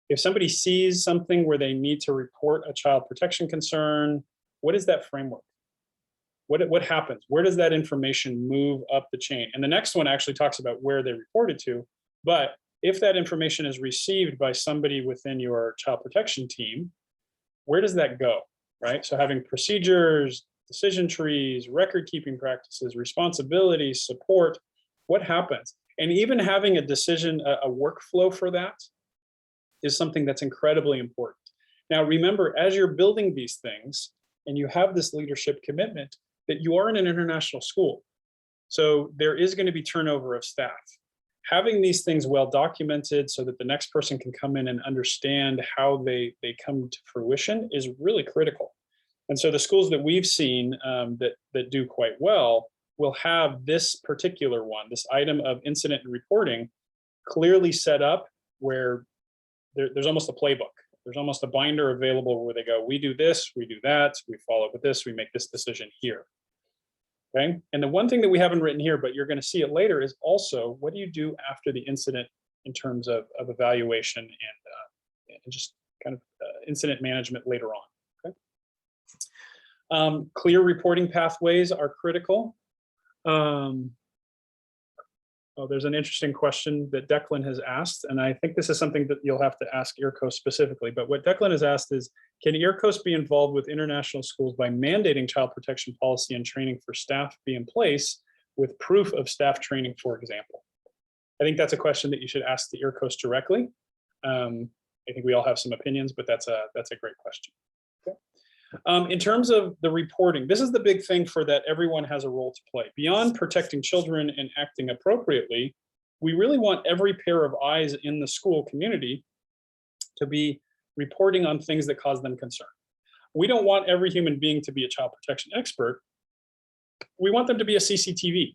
Speaker 1: If somebody sees something where they need to report a child protection concern, what is that framework? What happens? Where does that information move up the chain? And the next one actually talks about where they reported to. But if that information is received by somebody within your child protection team, where does that go, right? So having procedures, decision trees, record keeping practices, responsibilities, support, what happens? And even having a decision, a workflow for that is something that's incredibly important. Now, remember, as you're building these things and you have this leadership commitment, that you are in an international school. So there is going to be turnover of staff. Having these things well documented so that the next person can come in and understand how they come to fruition is really critical. And so the schools that we've seen that do quite well will have this particular one, this item of incident and reporting, clearly set up where there's almost a playbook. There's almost a binder available where they go, we do this, we do that, we follow up with this, we make this decision here. Okay. And the one thing that we haven't written here, but you're going to see it later, is also what do you do after the incident in terms of evaluation and just kind of incident management later on. Okay. Clear reporting pathways are critical. Oh, there's an interesting question that Declan has asked, and I think this is something that you'll have to ask IRCOS specifically, but what Declan has asked is, can IRCOS be involved with international schools by mandating child protection policy and training for staff be in place with proof of staff training, for example? I think that's a question that you should ask the IRCOS directly. I think we all have some opinions, but that's a great question. Okay. In terms of the reporting, this is the big thing for that everyone has a role to play. Beyond protecting children and acting appropriately, we really want every pair of eyes in the school community to be reporting on things that cause them concern. We don't want every human being to be a child protection expert. We want them to be a CCTV.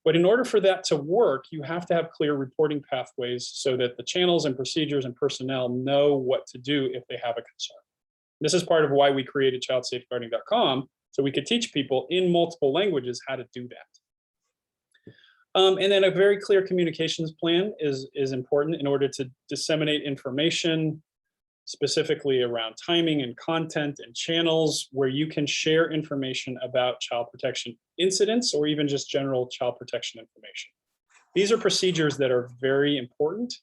Speaker 1: But in order for that to work, you have to have clear reporting pathways so that the channels and procedures and personnel know what to do if they have a concern. This is part of why we created childsafeguarding.com, so we could teach people in multiple languages how to do that. And then a very clear communications plan is important in order to disseminate information, specifically around timing and content and channels where you can share information about child protection incidents or even just general child protection information. These are procedures that are very important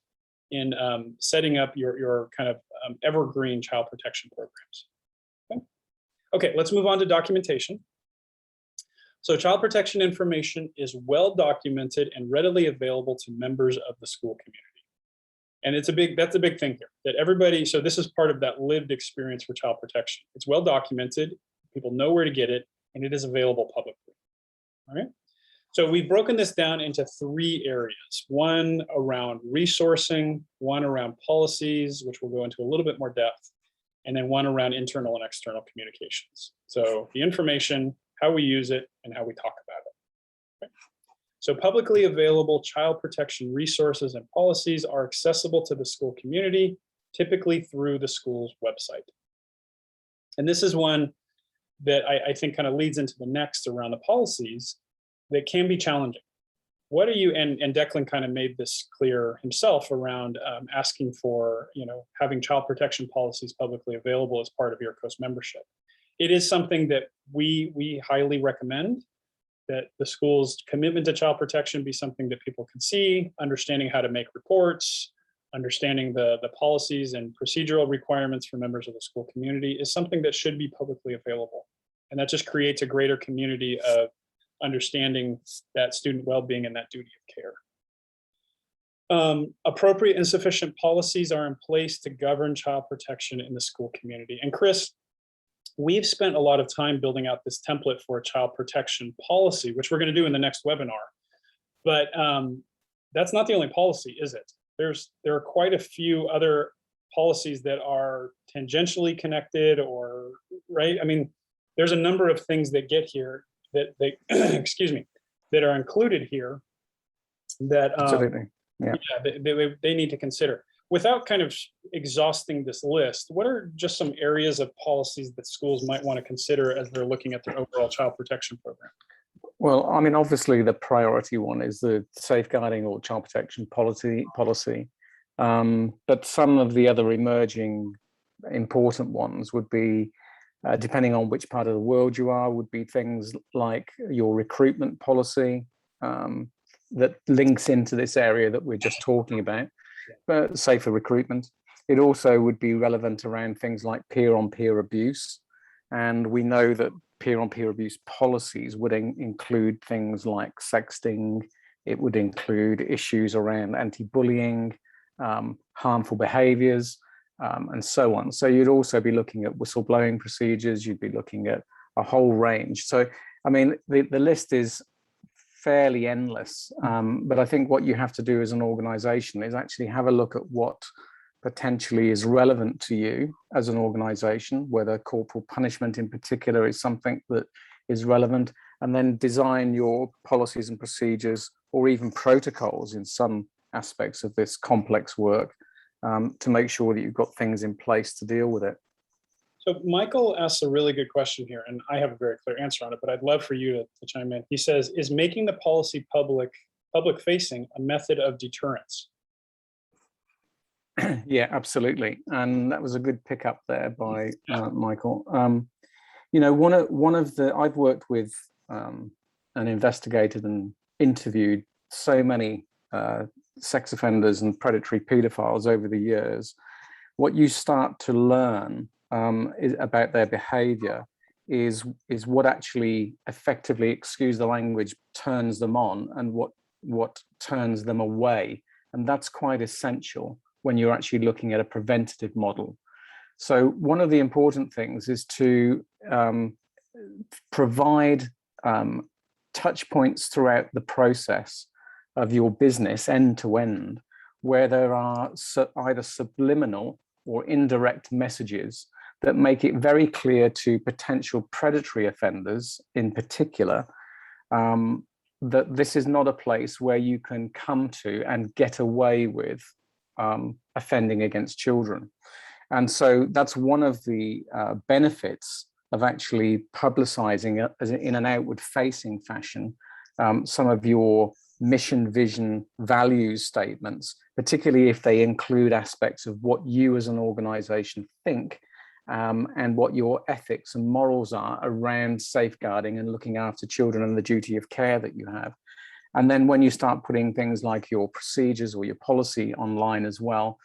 Speaker 1: in setting up your kind of evergreen child protection programs. Okay, let's move on to documentation. So child protection information is well documented and readily available to members of the school community. And that's a big thing here, that everybody, so this is part of that lived experience for child protection. It's well documented, people know where to get it, and it is available publicly. All right. So we've broken this down into 3 areas, one around resourcing, one around policies, which we'll go into a little bit more depth, and then one around internal and external communications. So the information, how we use it, and how we talk about it. Okay. So publicly available child protection resources and policies are accessible to the school community, typically through the school's website. And this is one that I think kind of leads into the next around the policies that can be challenging. What are you, and Declan kind of made this clear himself around asking for, having child protection policies publicly available as part of IRCOS membership. It is something that we highly recommend, that the school's commitment to child protection be something that people can see, understanding how to make reports, understanding the policies and procedural requirements for members of the school community is something that should be publicly available. And that just creates a greater community of understanding that student well-being and that duty of care. Appropriate and sufficient policies are in place to govern child protection in the school community. And Chris, we've spent a lot of time building out this template for a child protection policy, which we're going to do in the next webinar. But that's not the only policy, is it? There are quite a few other policies that are tangentially connected, or, right? I mean, there's a number of things that get here. that they excuse me, that are included here that
Speaker 2: Absolutely. Yeah.
Speaker 1: they need to consider. Without kind of exhausting this list, what are just some areas of policies that schools might want to consider as they're looking at their overall child protection program?
Speaker 2: Well, I mean, obviously the priority one is the safeguarding or child protection policy. But some of the other emerging important ones would be, depending on which part of the world you are, would be things like your recruitment policy, that links into this area that we're just talking about, but safer recruitment. It also would be relevant around things like peer-on-peer abuse. And we know that peer-on-peer abuse policies would include things like sexting. It would include issues around anti-bullying, harmful behaviors, and so on. So you'd also be looking at whistleblowing procedures. You'd be looking at a whole range. So, I mean, the list is fairly endless. But I think what you have to do as an organization is actually have a look at what potentially is relevant to you as an organization, whether corporal punishment in particular is something that is relevant, and then design your policies and procedures or even protocols in some aspects of this complex work to make sure that you've got things in place to deal with it.
Speaker 1: So Michael asks a really good question here, and I have a very clear answer on it, but I'd love for you to chime in. He says, is making the policy public facing a method of deterrence?
Speaker 2: Yeah, absolutely. And that was a good pickup there by Michael. You know, one of the, I've worked with and investigated and interviewed so many sex offenders and predatory pedophiles over the years. What you start to learn about their behavior is what actually effectively, excuse the language, turns them on and what turns them away. And that's quite essential when you're actually looking at a preventative model. So one of the important things is to provide touch points throughout the process of your business end to end, where there are either subliminal or indirect messages that make it very clear to potential predatory offenders in particular that this is not a place where you can come to and get away with offending against children. And so that's one of the benefits of actually publicizing in an outward facing fashion some of your mission, vision, values statements, particularly if they include aspects of what you as an organization think and what your ethics and morals are around safeguarding and looking after children and the duty of care that you have. And then when you start putting things like your procedures or your policy online as well,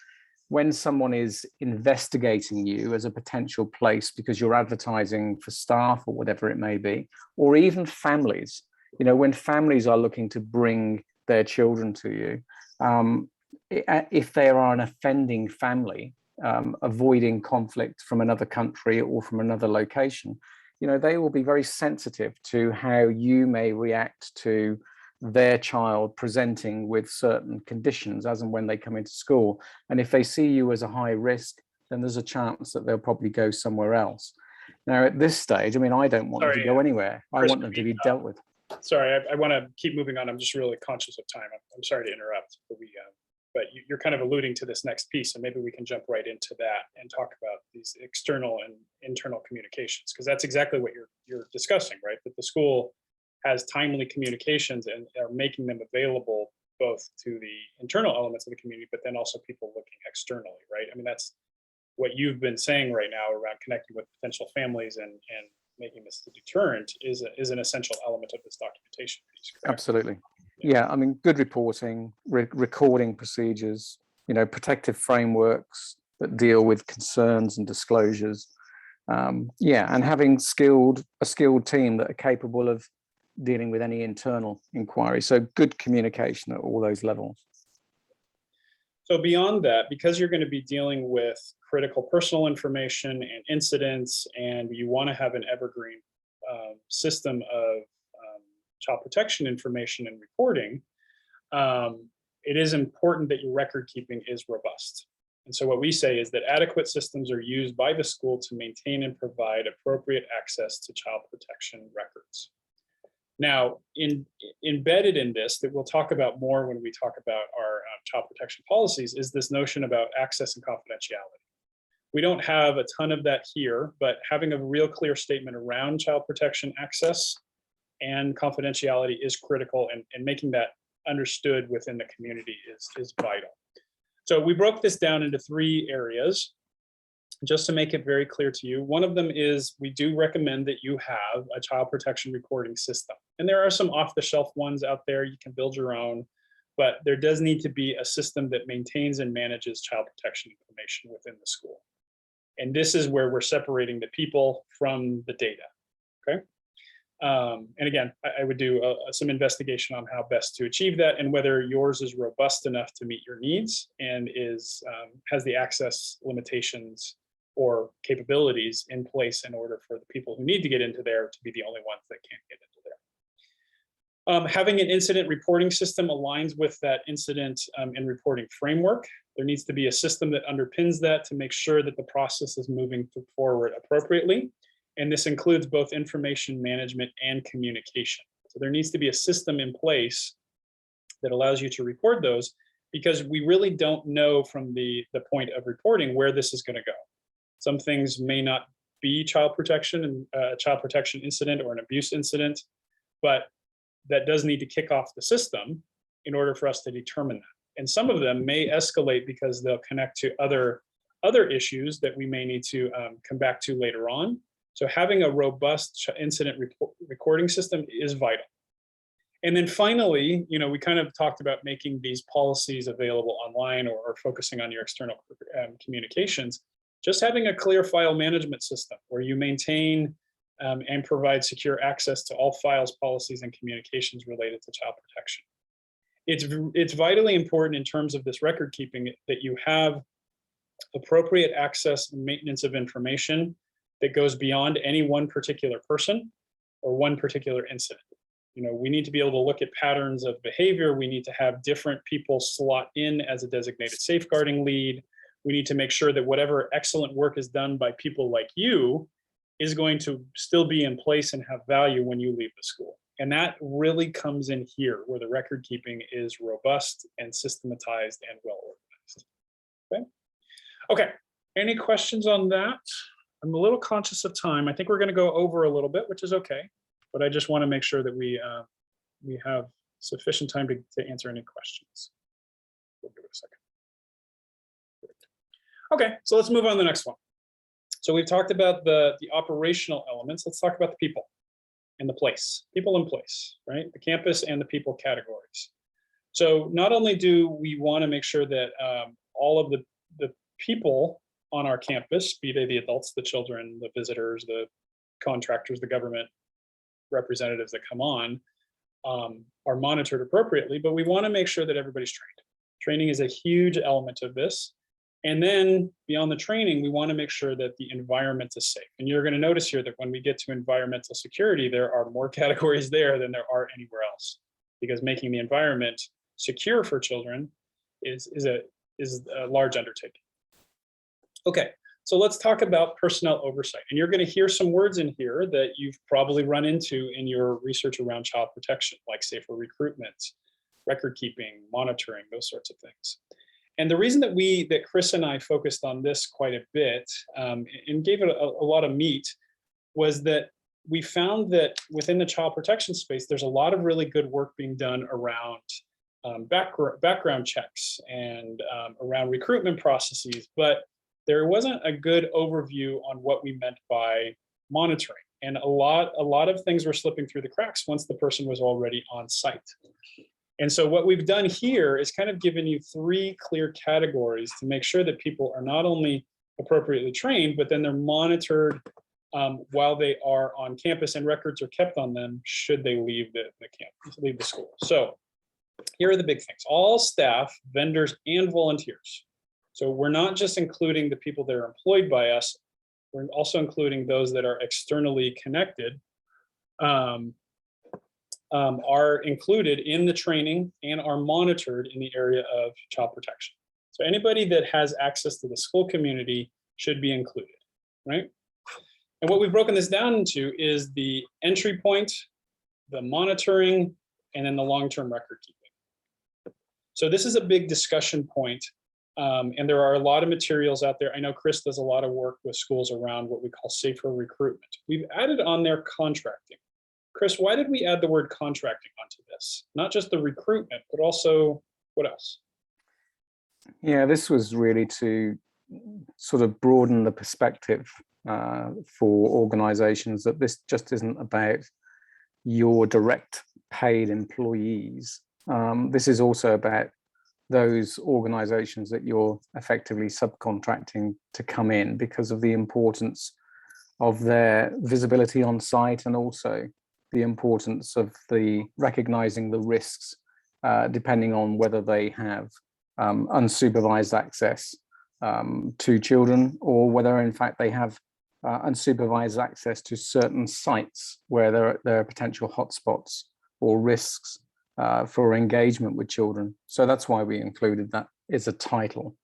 Speaker 2: when someone is investigating you as a potential place because you're advertising for staff or whatever it may be, or even families, you know, when families are looking to bring their children to you, if they are an offending family, avoiding conflict from another country or from another location, you know, they will be very sensitive to how you may react to their child presenting with certain conditions as and when they come into school. And if they see you as a high risk, then there's a chance that they'll probably go somewhere else. Now, at this stage, I mean, I don't want them to go anywhere. I want them to be dealt with.
Speaker 1: Sorry, I want to keep moving on. I'm just really conscious of time. I'm sorry to interrupt, but you're kind of alluding to this next piece, and maybe we can jump right into that and talk about these external and internal communications, because that's exactly what you're discussing, right? That the school has timely communications and are making them available both to the internal elements of the community, but then also people looking externally, right? I mean, that's what you've been saying right now around connecting with potential families and making this a deterrent is an essential element of this documentation piece. Correct?
Speaker 2: Absolutely. Yeah, I mean, good reporting, recording procedures, you know, protective frameworks that deal with concerns and disclosures. Yeah, and having a skilled team that are capable of dealing with any internal inquiry. So good communication at all those levels.
Speaker 1: So beyond that, because you're going to be dealing with critical personal information and incidents, and you want to have an evergreen system of child protection information and reporting, it is important that your record keeping is robust. And so what we say is that adequate systems are used by the school to maintain and provide appropriate access to child protection records. Now, embedded in this, that we'll talk about more when we talk about our child protection policies, is this notion about access and confidentiality. We don't have a ton of that here, but having a real clear statement around child protection access and confidentiality is critical, and making that understood within the community is vital. So we broke this down into 3 areas, just to make it very clear to you. One of them is we do recommend that you have a child protection recording system. And there are some off-the-shelf ones out there, you can build your own, but there does need to be a system that maintains and manages child protection information within the school. And this is where we're separating the people from the data, okay? And again, I would do some investigation on how best to achieve that, and whether yours is robust enough to meet your needs and has the access limitations or capabilities in place in order for the people who need to get into there to be the only ones that can't get into there. Having an incident reporting system aligns with that incident and reporting framework. There needs to be a system that underpins that to make sure that the process is moving forward appropriately. And this includes both information management and communication. So there needs to be a system in place that allows you to record those, because we really don't know from the point of reporting where this is going to go. Some things may not be child protection and a child protection incident or an abuse incident, but that does need to kick off the system in order for us to determine that. And some of them may escalate because they'll connect to other issues that we may need to come back to later on. So having a robust incident recording system is vital. And then finally, we kind of talked about making these policies available online, or focusing on your external communications. Just having a clear file management system where you maintain and provide secure access to all files, policies, and communications related to child protection. It's vitally important in terms of this record keeping that you have appropriate access and maintenance of information that goes beyond any one particular person or one particular incident. We need to be able to look at patterns of behavior. We need to have different people slot in as a designated safeguarding lead. We need to make sure that whatever excellent work is done by people like you is going to still be in place and have value when you leave the school. And that really comes in here, where the record keeping is robust and systematized and well organized. Okay. Any questions on that? I'm a little conscious of time. I think we're going to go over a little bit, which is okay, but I just want to make sure that we have sufficient time to answer any questions. We'll give it a second. Okay, so let's move on to the next one. So we've talked about the operational elements. Let's talk about the people and the place, people in place, right? The campus and the people categories. So not only do we want to make sure that all of the people on our campus, be they the adults, the children, the visitors, the contractors, the government representatives that come on, are monitored appropriately, but we want to make sure that everybody's trained. Training is a huge element of this. And then beyond the training, we want to make sure that the environment is safe. And you're going to notice here that when we get to environmental security, there are more categories there than there are anywhere else, because making the environment secure for children is a large undertaking. Okay, so let's talk about personnel oversight. And you're going to hear some words in here that you've probably run into in your research around child protection, like safer recruitment, record keeping, monitoring, those sorts of things. And the reason that Chris and I focused on this quite a bit and gave it a lot of meat was that we found that within the child protection space, there's a lot of really good work being done around background checks and around recruitment processes, but there wasn't a good overview on what we meant by monitoring. And a lot of things were slipping through the cracks once the person was already on site. And so what we've done here is kind of given you 3 clear categories to make sure that people are not only appropriately trained, but then they're monitored while they are on campus, and records are kept on them should they leave the campus, leave the school. So here are the big things: all staff, vendors, and volunteers. So we're not just including the people that are employed by us, we're also including those that are externally connected, are included in the training and are monitored in the area of child protection. So anybody that has access to the school community should be included, right? And what we've broken this down into is the entry point, the monitoring, and then the long-term record keeping. So this is a big discussion point. And there are a lot of materials out there. I know Chris does a lot of work with schools around what we call safer recruitment. We've added on there contracting. Chris, why did we add the word contracting onto this? Not just the recruitment, but also what else?
Speaker 2: Yeah, this was really to sort of broaden the perspective for organizations, that this just isn't about your direct paid employees. This is also about those organizations that you're effectively subcontracting to come in, because of the importance of their visibility on site, and also the importance of the recognizing the risks depending on whether they have unsupervised access to children, or whether in fact they have unsupervised access to certain sites where there are potential hotspots or risks for engagement with children. So that's why we included that as a title.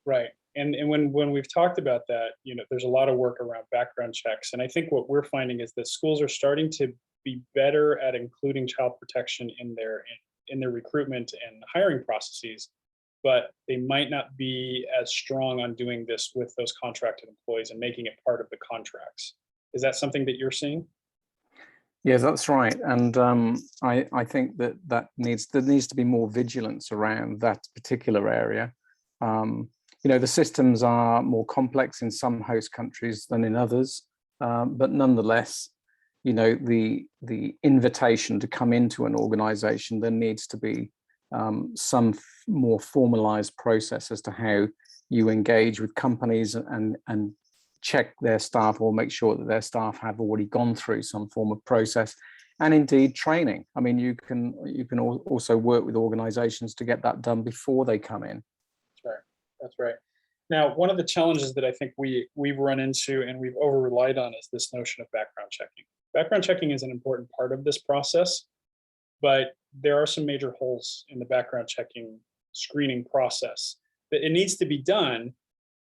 Speaker 1: Right. And when we've talked about that, there's a lot of work around background checks. And I think what we're finding is that schools are starting to be better at including child protection in their recruitment and hiring processes, but they might not be as strong on doing this with those contracted employees and making it part of the contracts. Is that something that you're seeing?
Speaker 2: Yes, that's right. And I think there needs to be more vigilance around that particular area. The systems are more complex in some host countries than in others, but nonetheless, the invitation to come into an organization, there needs to be some more formalized process as to how you engage with companies and check their staff, or make sure that their staff have already gone through some form of process, and indeed training. I mean, you can also work with organizations to get that done before they come in.
Speaker 1: That's right. Now, one of the challenges that I think we've run into and we've over relied on is this notion of background checking. Background checking is an important part of this process, but there are some major holes in the background checking screening process. That it needs to be done,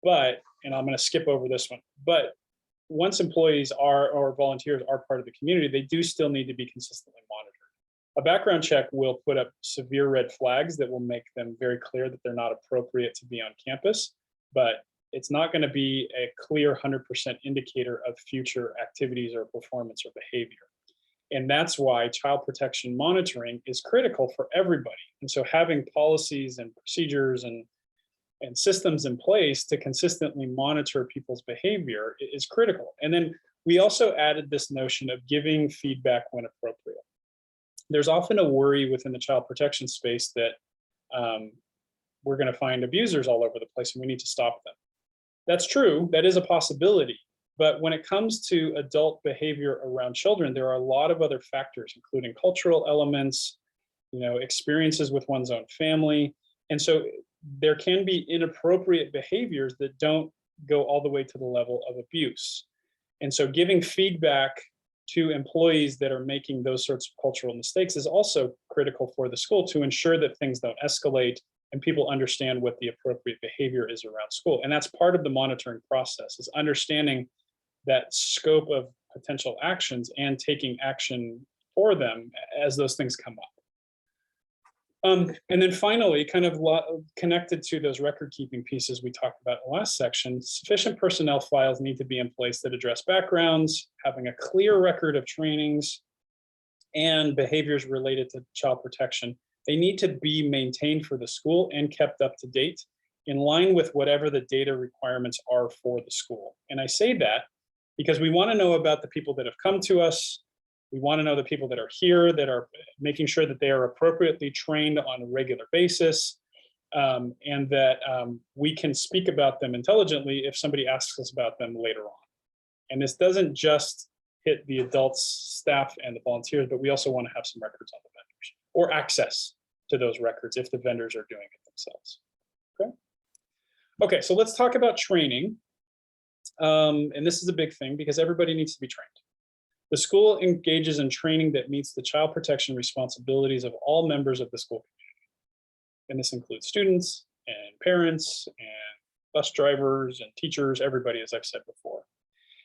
Speaker 1: and I'm going to skip over this one, but once employees or volunteers are part of the community, they do still need to be consistently monitored. A background check will put up severe red flags that will make them very clear that they're not appropriate to be on campus, but it's not going to be a clear 100% indicator of future activities or performance or behavior. And that's why child protection monitoring is critical for everybody. And so having policies and procedures and systems in place to consistently monitor people's behavior is critical. And then we also added this notion of giving feedback when appropriate. There's often a worry within the child protection space that we're going to find abusers all over the place and we need to stop them. That's true, that is a possibility. But when it comes to adult behavior around children, there are a lot of other factors, including cultural elements, experiences with one's own family. And so there can be inappropriate behaviors that don't go all the way to the level of abuse. And so giving feedback to employees that are making those sorts of cultural mistakes is also critical for the school to ensure that things don't escalate and people understand what the appropriate behavior is around school. And that's part of the monitoring process, is understanding that scope of potential actions and taking action for them as those things come up. And then finally, kind of connected to those record keeping pieces we talked about in the last section, sufficient personnel files need to be in place that address backgrounds, having a clear record of trainings and behaviors related to child protection. They need to be maintained for the school and kept up to date in line with whatever the data requirements are for the school. And I say that because we want to know about the people that have come to us. We want to know the people that are here, that are making sure that they are appropriately trained on a regular basis, and that we can speak about them intelligently if somebody asks us about them later on. And this doesn't just hit the adults, staff, and the volunteers, but we also want to have some records on the vendors or access to those records if the vendors are doing it themselves. Okay, so let's talk about training. And this is a big thing because everybody needs to be trained. The school engages in training that meets the child protection responsibilities of all members of the school community. And this includes students and parents and bus drivers and teachers, everybody, as I've said before.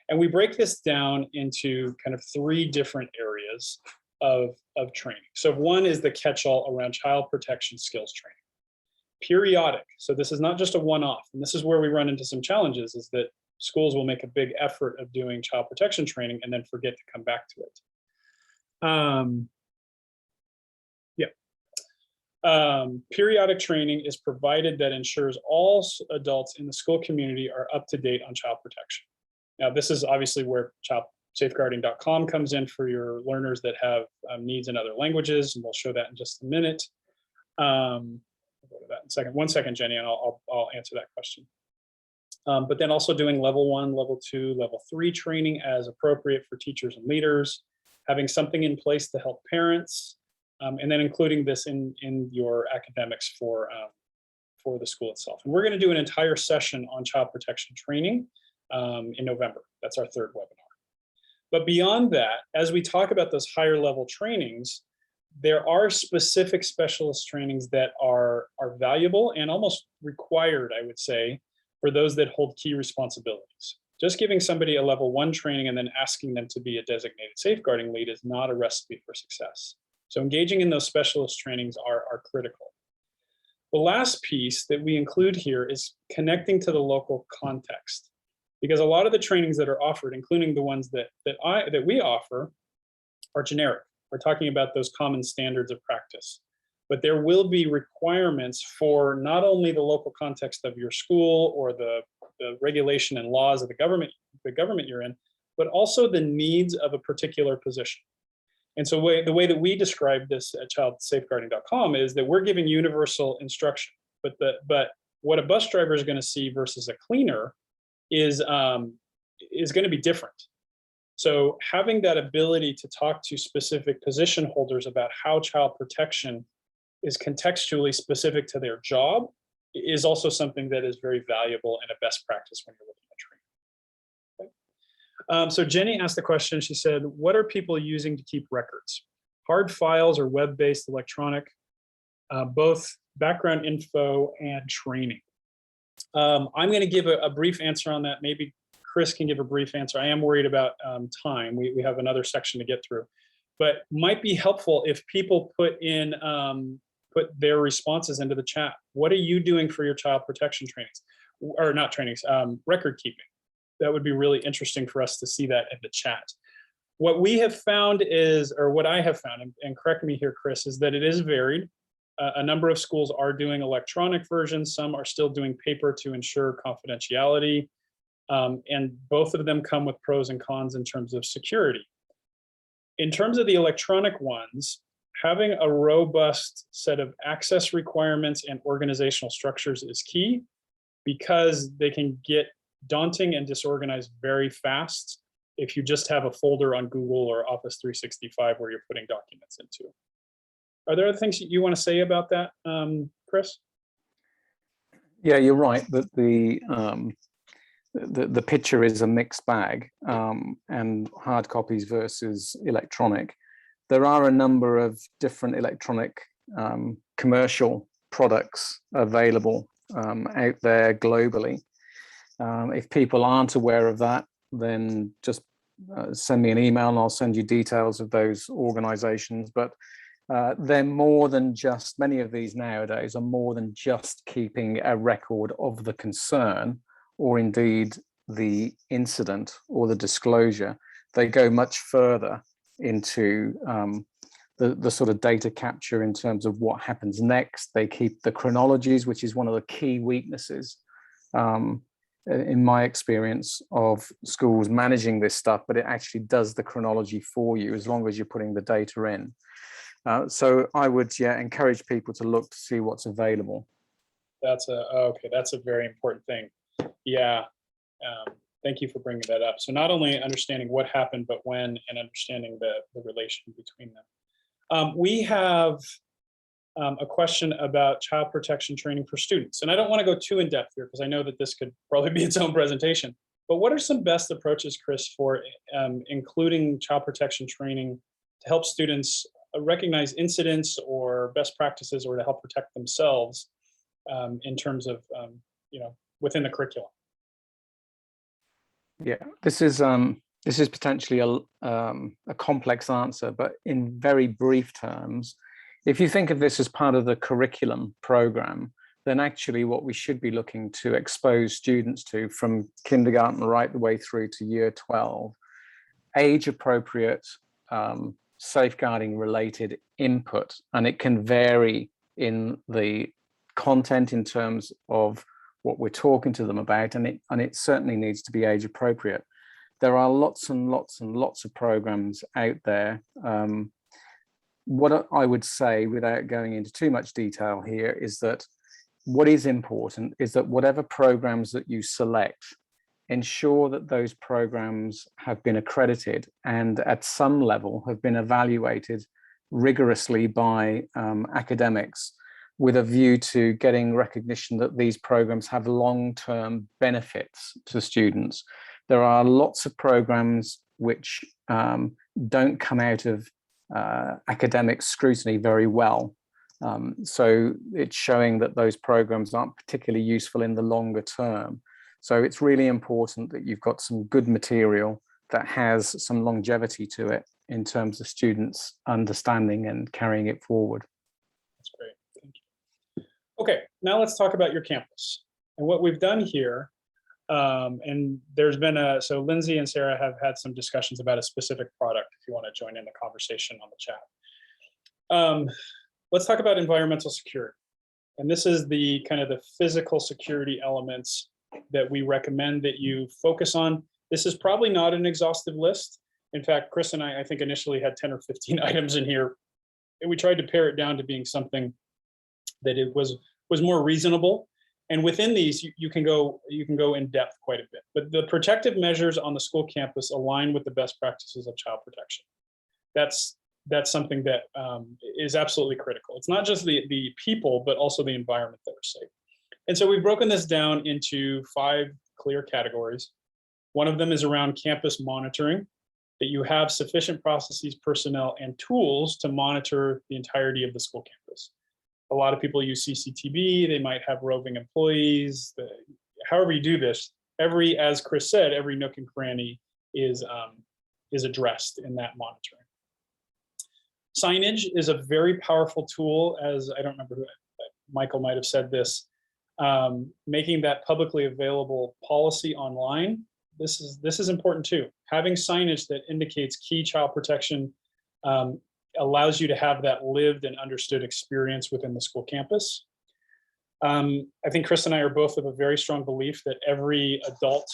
Speaker 1: And we break this down into kind of 3 different areas. of training. So one is the catch-all around child protection skills training. Periodic, so this is not just a one-off, and this is where we run into some challenges, is that schools will make a big effort of doing child protection training and then forget to come back to it. Periodic training is provided that ensures all adults in the school community are up to date on child protection. Now, this is obviously where childsafeguarding.com comes in for your learners that have needs in other languages, and we'll show that in just a minute. I'll go to that in a second. 1 second, Jenny, and I'll answer that question. But then also doing level 1, level 2, level 3 training as appropriate for teachers and leaders, having something in place to help parents, and then including this in your academics for the school itself. And we're going to do an entire session on child protection training in November. That's our 3rd webinar. But beyond that, as we talk about those higher level trainings, there are specific specialist trainings that are valuable and almost required, I would say, for those that hold key responsibilities. Just giving somebody a level 1 training and then asking them to be a designated safeguarding lead is not a recipe for success. So engaging in those specialist trainings are critical. The last piece that we include here is connecting to the local context, because a lot of the trainings that are offered, including the ones that we offer, are generic. We're talking about those common standards of practice, but there will be requirements for not only the local context of your school or the regulation and laws of the government you're in, but also the needs of a particular position. And so the way that we describe this at childsafeguarding.com is that we're giving universal instruction, but what a bus driver is going to see versus a cleaner is going to be different. So having that ability to talk to specific position holders about how child protection is contextually specific to their job is also something that is very valuable and a best practice when you're looking at training. So Jenny asked the question, she said, what are people using to keep records? Hard files or web-based electronic, both background info and training. I'm going to give a brief answer on that. Maybe Chris can give a brief answer. I am worried about time. We have another section to get through, but might be helpful if people put their responses into the chat. What are you doing for your child protection trainings? Or not trainings, record keeping. That would be really interesting for us to see that in the chat. What we have found is, or what I have found, and correct me here, Chris, is that it is varied. A number of schools are doing electronic versions. Some are still doing paper to ensure confidentiality. And both of them come with pros and cons in terms of security. In terms of the electronic ones, having a robust set of access requirements and organizational structures is key, because they can get daunting and disorganized very fast if you just have a folder on Google or Office 365 where you're putting documents into. Are there other things you want to say about that, Chris?
Speaker 2: Yeah, you're right that the picture is a mixed bag, and hard copies versus electronic. There are a number of different electronic commercial products available out there globally. If people aren't aware of that, then just send me an email and I'll send you details of those organizations. But they're more than just, many of these nowadays are more than just keeping a record of the concern or indeed the incident or the disclosure. They go much further into the sort of data capture in terms of what happens next. They keep the chronologies, which is one of the key weaknesses in my experience of schools managing this stuff, but it actually does the chronology for you as long as you're putting the data in. So I would, encourage people to look to see what's available.
Speaker 1: That's a very important thing. Yeah, thank you for bringing that up. So not only understanding what happened, but when, and understanding the relation between them. We have a question about child protection training for students. And I don't want to go too in depth here because I know that this could probably be its own presentation, but what are some best approaches, Chris, for including child protection training to help students recognize incidents or best practices, or to help protect themselves in terms of, within the curriculum?
Speaker 2: Yeah, this is This is potentially a complex answer, but in very brief terms, if you think of this as part of the curriculum program, then actually what we should be looking to expose students to from kindergarten right the way through to year 12, age appropriate safeguarding related input. And it can vary in the content in terms of what we're talking to them about, and it certainly needs to be age appropriate. There are lots and lots and lots of programs out there. What I would say, without going into too much detail here, is that what is important is that whatever programs that you select, ensure that those programs have been accredited and at some level have been evaluated rigorously by academics, with a view to getting recognition that these programs have long-term benefits to students. There are lots of programs which don't come out of academic scrutiny very well. So it's showing that those programs aren't particularly useful in the longer term. So it's really important that you've got some good material that has some longevity to it in terms of students understanding and carrying it forward.
Speaker 1: That's great. Thank you. Okay, now let's talk about your campus. And what we've done here, and there's been so Lindsay and Sarah have had some discussions about a specific product, if you want to join in the conversation on the chat. Let's talk about environmental security. And this is the kind of the physical security elements that we recommend that you focus on. This is probably not an exhaustive list. In fact, Chris and I think initially had 10 or 15 items in here, and we tried to pare it down to being something that it was more reasonable. And within these, you can go in depth quite a bit. But the protective measures on the school campus align with the best practices of child protection. That's something that is absolutely critical. It's not just the people, but also the environment that are safe. And so we've broken this down into 5 clear categories. One of them is around campus monitoring, that you have sufficient processes, personnel, and tools to monitor the entirety of the school campus. A lot of people use CCTV, they might have roving employees. However you do this, as Chris said, every nook and cranny is addressed in that monitoring. Signage is a very powerful tool, as I don't remember who, Michael might have said this, making that publicly available policy online. This is important too. Having signage that indicates key child protection allows you to have that lived and understood experience within the school campus. I think Chris and I are both of a very strong belief that every adult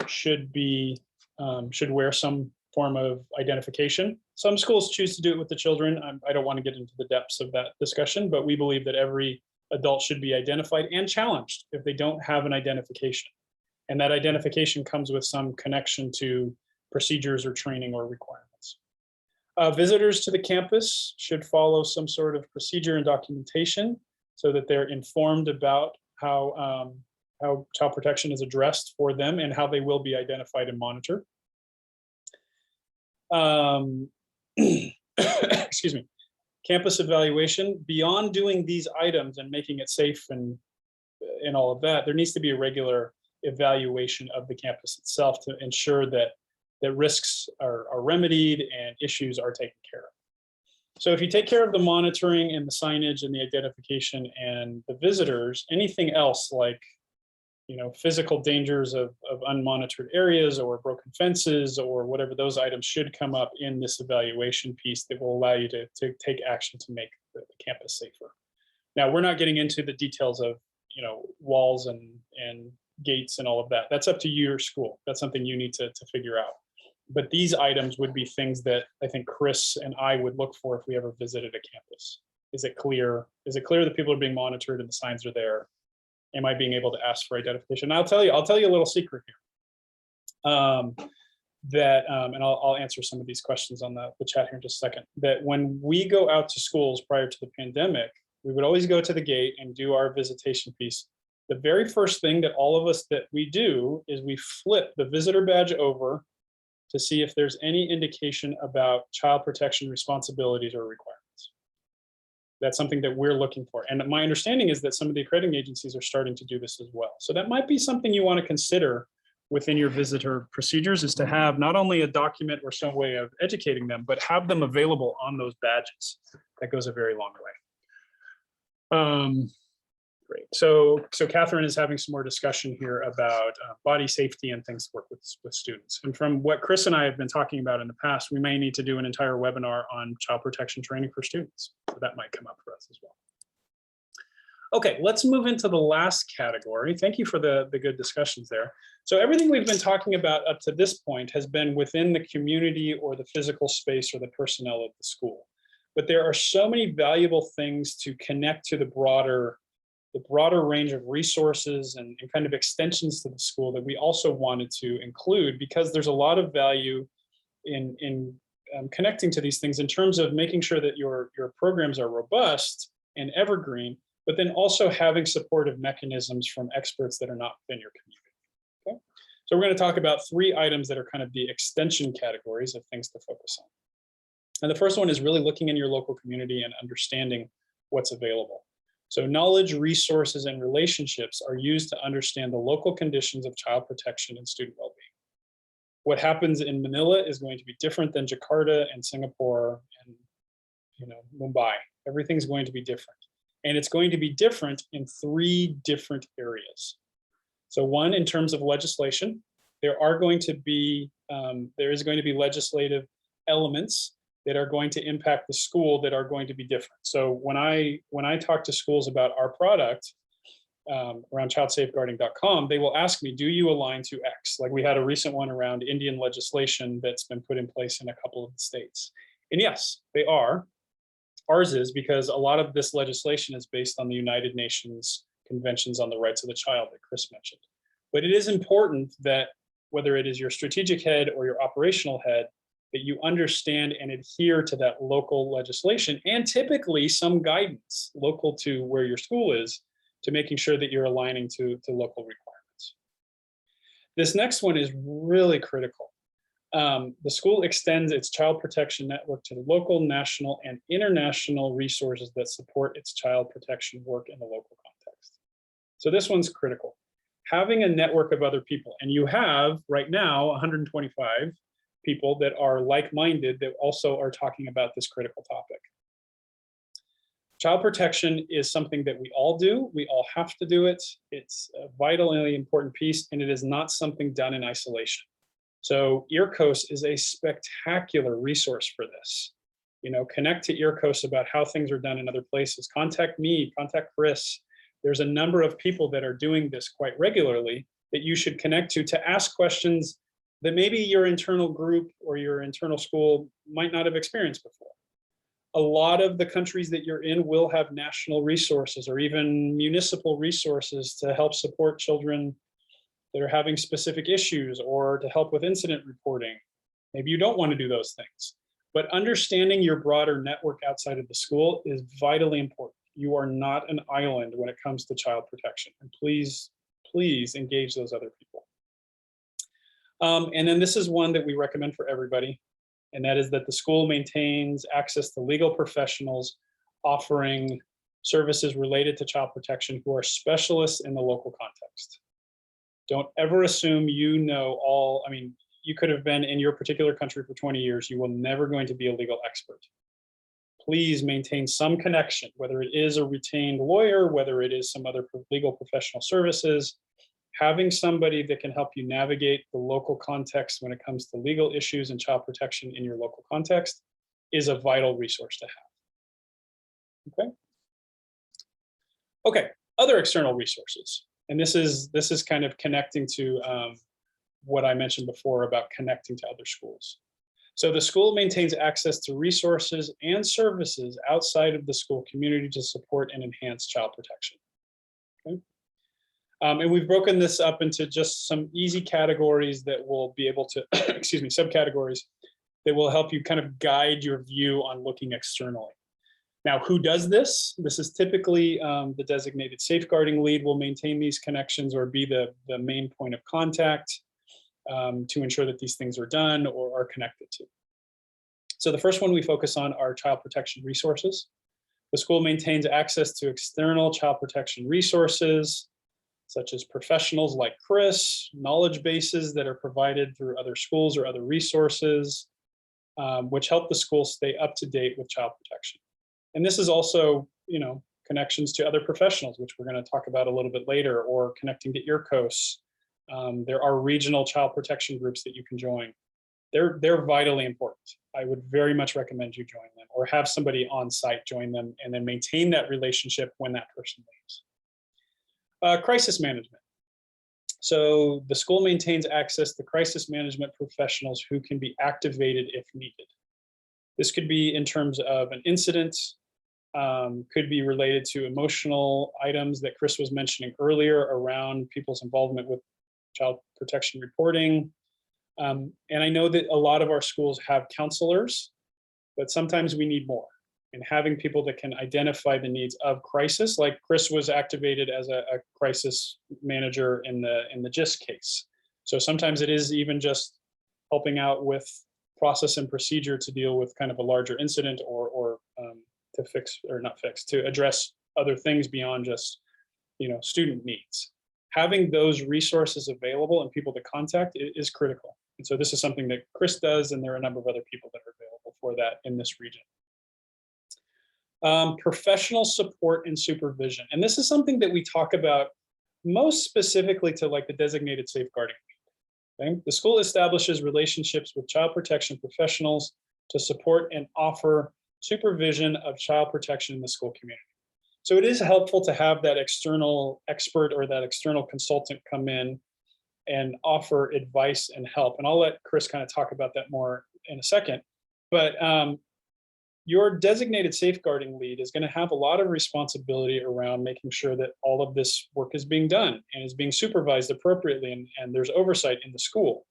Speaker 1: should wear some form of identification. Some schools choose to do it with the children. I don't want to get into the depths of that discussion, but we believe that every adult should be identified and challenged if they don't have an identification. And that identification comes with some connection to procedures or training or requirements. Visitors to the campus should follow some sort of procedure and documentation so that they're informed about how child protection is addressed for them and how they will be identified and monitored. Excuse me. Campus evaluation, beyond doing these items and making it safe and all of that, there needs to be a regular evaluation of the campus itself to ensure that risks are remedied and issues are taken care of. So if you take care of the monitoring and the signage and the identification and the visitors, anything else like physical dangers of unmonitored areas or broken fences or whatever, those items should come up in this evaluation piece that will allow you to take action to make the campus safer. Now, we're not getting into the details of walls and gates and all of that. That's up to your school. That's something you need to figure out. But these items would be things that I think Chris and I would look for if we ever visited a campus. Is it clear? Is it clear that people are being monitored and the signs are there? Am I being able to ask for identification? I'll tell you a little secret here. And I'll answer some of these questions on the chat here in just a second. That when we go out to schools prior to the pandemic, we would always go to the gate and do our visitation piece. The very first thing that all of us that we do is we flip the visitor badge over to see if there's any indication about child protection responsibilities or requirements. That's something that we're looking for. And my understanding is that some of the accrediting agencies are starting to do this as well. So that might be something you want to consider within your visitor procedures is to have not only a document or some way of educating them, but have them available on those badges. That goes a very long way. Great. So Catherine is having some more discussion here about body safety and things to work with students. And from what Chris and I have been talking about in the past, we may need to do an entire webinar on child protection training for students. So that might come up for us as well. Okay, let's move into the last category. Thank you for the good discussions there. So everything we've been talking about up to this point has been within the community or the physical space or the personnel of the school. But there are so many valuable things to connect to the broader range of resources and kind of extensions to the school that we also wanted to include, because there's a lot of value in connecting to these things in terms of making sure that your programs are robust and evergreen, but then also having supportive mechanisms from experts that are not within your community. Okay? So we're going to talk about 3 items that are kind of the extension categories of things to focus on. And the first one is really looking in your local community and understanding what's available. So knowledge, resources, and relationships are used to understand the local conditions of child protection and student well-being. What happens in Manila is going to be different than Jakarta and Singapore and Mumbai. Everything's going to be different. And it's going to be different in 3 different areas. So one, in terms of legislation, there is going to be legislative elements that are going to impact the school that are going to be different. So when I talk to schools about our product around childsafeguarding.com, they will ask me, do you align to X? Like we had a recent one around Indian legislation that's been put in place in a couple of the states. And yes, they are. Ours is, because a lot of this legislation is based on the United Nations Conventions on the Rights of the Child that Chris mentioned. But it is important that whether it is your strategic head or your operational head, that you understand and adhere to that local legislation, and typically some guidance local to where your school is, to making sure that you're aligning to local requirements. This next one is really critical. The school extends its child protection network to the local, national, and international resources that support its child protection work in the local context. So this one's critical. Having a network of other people, and you have right now 125 people that are like-minded that also are talking about this critical topic. Child protection is something that we all do. We all have to do it. It's a vitally important piece, and it is not something done in isolation. So EARCOS is a spectacular resource for this. Connect to EARCOS about how things are done in other places. Contact me, contact Chris. There's a number of people that are doing this quite regularly that you should connect to ask questions that maybe your internal group or your internal school might not have experienced before. A lot of the countries that you're in will have national resources or even municipal resources to help support children that are having specific issues or to help with incident reporting. Maybe you don't want to do those things, but understanding your broader network outside of the school is vitally important. You are not an island when it comes to child protection, and please engage those other people. And then this is one that we recommend for everybody, and that is that the school maintains access to legal professionals offering services related to child protection who are specialists in the local context. Don't ever assume you could have been in your particular country for 20 years. You will never going to be a legal expert. Please maintain some connection, whether it is a retained lawyer, whether it is some other legal professional services. Having somebody that can help you navigate the local context when it comes to legal issues and child protection in your local context is a vital resource to have. Okay, other external resources. And this is kind of connecting to what I mentioned before about connecting to other schools. So the school maintains access to resources and services outside of the school community to support and enhance child protection. Okay? And we've broken this up into just some easy categories that will be able to, subcategories that will help you kind of guide your view on looking externally. Now, who does this? This is typically the designated safeguarding lead will maintain these connections or be the main point of contact to ensure that these things are done or are connected to. So the first one we focus on are child protection resources. The school maintains access to external child protection resources. such as professionals like Chris, knowledge bases that are provided through other schools or other resources, which help the school stay up to date with child protection. And this is also, connections to other professionals, which we're going to talk about a little bit later, or connecting to IRCOS. There are regional child protection groups that you can join. They're vitally important. I would very much recommend you join them, or have somebody on site join them, and then maintain that relationship when that person leaves. Crisis management. So the school maintains access to crisis management professionals who can be activated if needed. This could be in terms of an incident, could be related to emotional items that Chris was mentioning earlier around people's involvement with child protection reporting. And I know that a lot of our schools have counselors, but sometimes we need more. And having people that can identify the needs of crisis, like Chris was activated as a crisis manager in the GIST case. So sometimes it is even just helping out with process and procedure to deal with kind of a larger incident, or to fix, or not fix, to address other things beyond just student needs. Having those resources available and people to contact is critical. And so this is something that Chris does, and there are a number of other people that are available for that in this region. Professional support and supervision. And this is something that we talk about most specifically to like the designated safeguarding lead. Okay? The school establishes relationships with child protection professionals to support and offer supervision of child protection in the school community. So it is helpful to have that external expert or that external consultant come in and offer advice and help. And I'll let Chris kind of talk about that more in a second. But your designated safeguarding lead is going to have a lot of responsibility around making sure that all of this work is being done and is being supervised appropriately, and there's oversight in the school.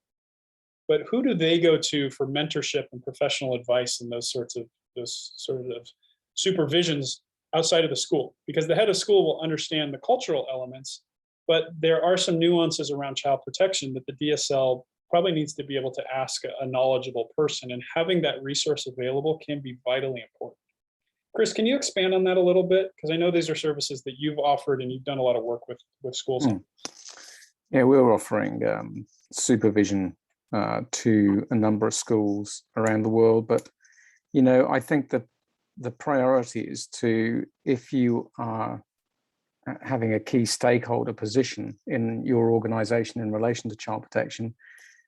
Speaker 1: But who do they go to for mentorship and professional advice and those sort of supervisions outside of the school? Because the head of school will understand the cultural elements, but there are some nuances around child protection that the DSL probably needs to be able to ask a knowledgeable person, and having that resource available can be vitally important. Chris, can you expand on that a little bit? Because I know these are services that you've offered and you've done a lot of work with schools.
Speaker 2: Yeah, we're offering supervision to a number of schools around the world, but I think that the priority is to, if you are having a key stakeholder position in your organization in relation to child protection,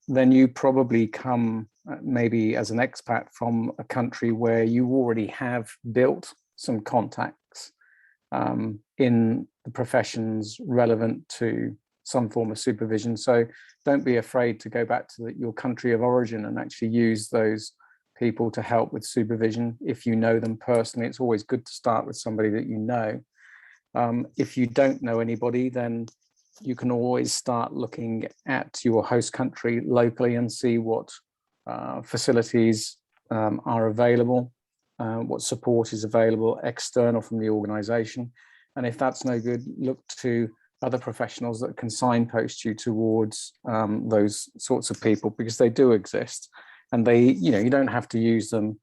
Speaker 2: then you probably come maybe as an expat from a country where you already have built some contacts in the professions relevant to some form of supervision. So don't be afraid to go back to your country of origin and actually use those people to help with supervision. If you know them personally, it's always good to start with somebody that you know. If you don't know anybody, then you can always start looking at your host country locally and see what facilities are available, what support is available external from the organization. And if that's no good, look to other professionals that can signpost you towards those sorts of people, because they do exist. And they, you don't have to use them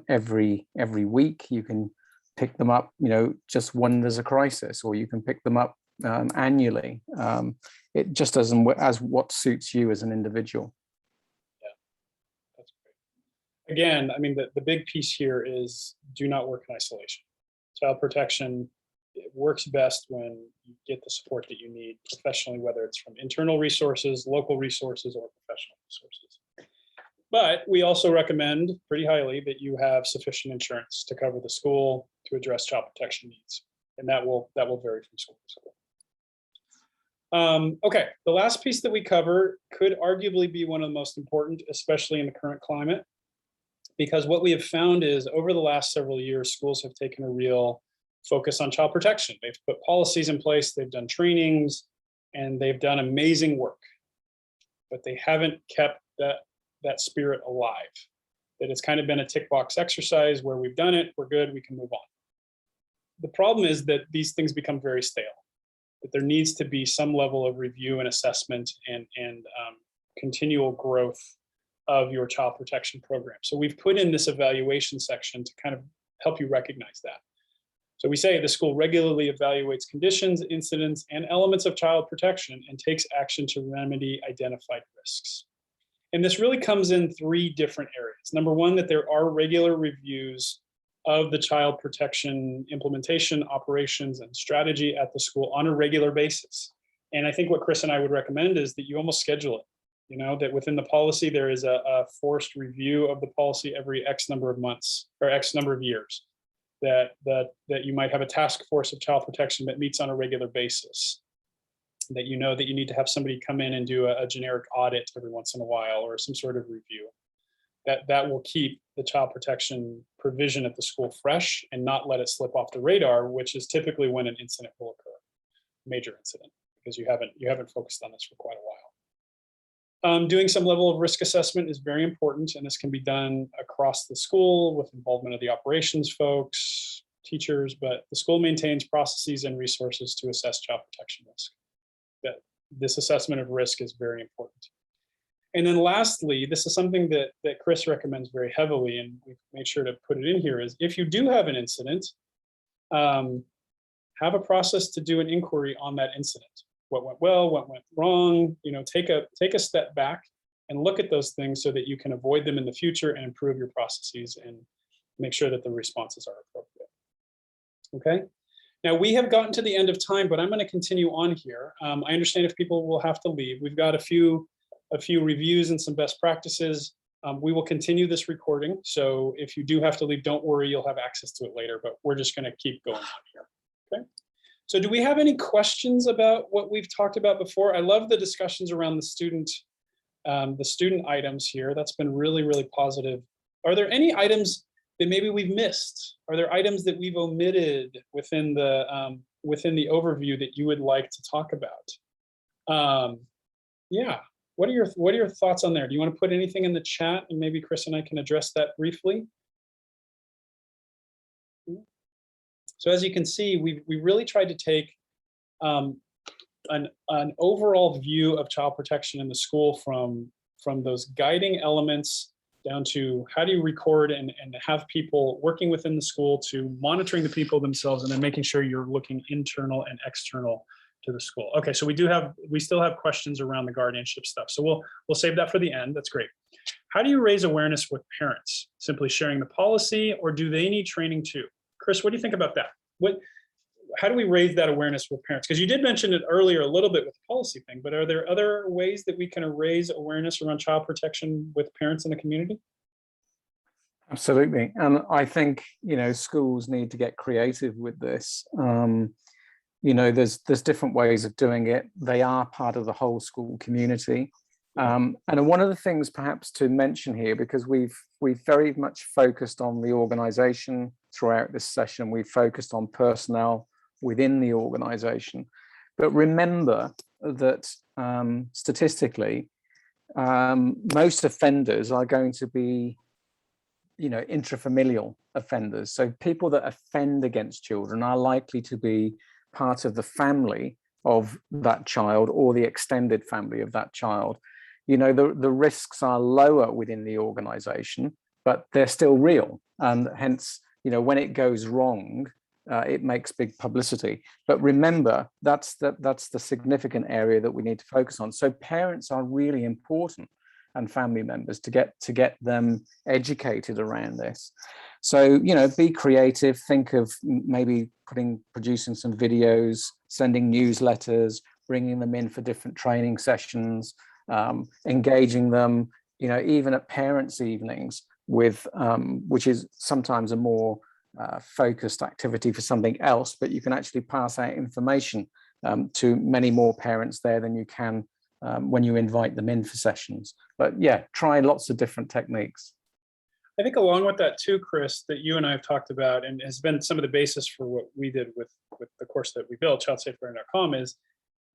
Speaker 2: every week. You can pick them up, just when there's a crisis, or you can pick them up annually. It just doesn't, as what suits you as an individual.
Speaker 1: Yeah, that's great. Again, I mean, the big piece here is do not work in isolation. Child protection, it works best when you get the support that you need professionally, whether it's from internal resources, local resources, or professional resources. But we also recommend pretty highly that you have sufficient insurance to cover the school to address child protection needs. And that will vary from school to school. Okay, the last piece that we cover could arguably be one of the most important, especially in the current climate, because what we have found is over the last several years, schools have taken a real focus on child protection. They've put policies in place, they've done trainings, and they've done amazing work, but they haven't kept that spirit alive. That it's kind of been a tick box exercise where we've done it, we're good, we can move on. The problem is that these things become very stale, that there needs to be some level of review and assessment and continual growth of your child protection program. So we've put in this evaluation section to kind of help you recognize that. So we say the school regularly evaluates conditions, incidents, and elements of child protection and takes action to remedy identified risks. And this really comes in three different areas. Number one, that there are regular reviews of the child protection implementation, operations, and strategy at the school on a regular basis. And I think what Chris and I would recommend is that you almost schedule it. You know, that within the policy, there is a forced review of the policy every X number of months or X number of years. That you might have a task force of child protection that meets on a regular basis. That you know that you need to have somebody come in and do a generic audit every once in a while or some sort of review. That will keep the child protection provision at the school fresh and not let it slip off the radar, which is typically when an incident will occur, major incident, because you haven't focused on this for quite a while. Doing some level of risk assessment is very important, and this can be done across the school with involvement of the operations folks, teachers, but the school maintains processes and resources to assess child protection risk. That this assessment of risk is very important. And then lastly, this is something that Chris recommends very heavily, and we've made sure to put it in here, is if you do have an incident, have a process to do an inquiry on that incident. What went well, what went wrong, you know, take a step back and look at those things so that you can avoid them in the future and improve your processes and make sure that the responses are appropriate. Okay. Now we have gotten to the end of time, but I'm going to continue on here. I understand if people will have to leave. We've got a few reviews and some best practices. We will continue this recording. So if you do have to leave, don't worry, you'll have access to it later, but we're just going to keep going on here. Okay. So do we have any questions about what we've talked about before? I love the discussions around the student items here. That's been really, really positive. Are there any items that maybe we've missed? Are there items that we've omitted within the overview that you would like to talk about? Yeah, what are your thoughts on there? Do you want to put anything in the chat and maybe Chris and I can address that briefly? So as you can see, we really tried to take an overall view of child protection in the school from those guiding elements down to how do you record and have people working within the school to monitoring the people themselves and then making sure you're looking internal and external to the school. Okay, so we still have questions around the guardianship stuff. So we'll save that for the end. That's great. How do you raise awareness with parents? Simply sharing the policy, or do they need training too? Chris, what do you think about that? How do we raise that awareness with parents? Because you did mention it earlier a little bit with the policy thing, but are there other ways that we can raise awareness around child protection with parents in the community?
Speaker 2: Absolutely. And I think, you know, schools need to get creative with this. You know, there's different ways of doing it. They are part of the whole school community. And one of the things perhaps to mention here, because we've very much focused on the organization throughout this session, we've focused on personnel within the organization. But remember that statistically, most offenders are going to be, you know, intrafamilial offenders. So people that offend against children are likely to be part of the family of that child or the extended family of that child. You know, the risks are lower within the organization, but they're still real. And hence, you know, when it goes wrong, it makes big publicity. But remember, that's the significant area that we need to focus on. So parents are really important, and family members, to get them educated around this. So, you know, be creative, think of maybe producing some videos, sending newsletters, bringing them in for different training sessions, engaging them, you know, even at parents' evenings with, which is sometimes a more focused activity for something else, but you can actually pass out information to many more parents there than you can when you invite them in for sessions. But yeah, try lots of different techniques.
Speaker 1: I think along with that too, Chris, that you and I have talked about and has been some of the basis for what we did with the course that we built, childsafeparenting.com, is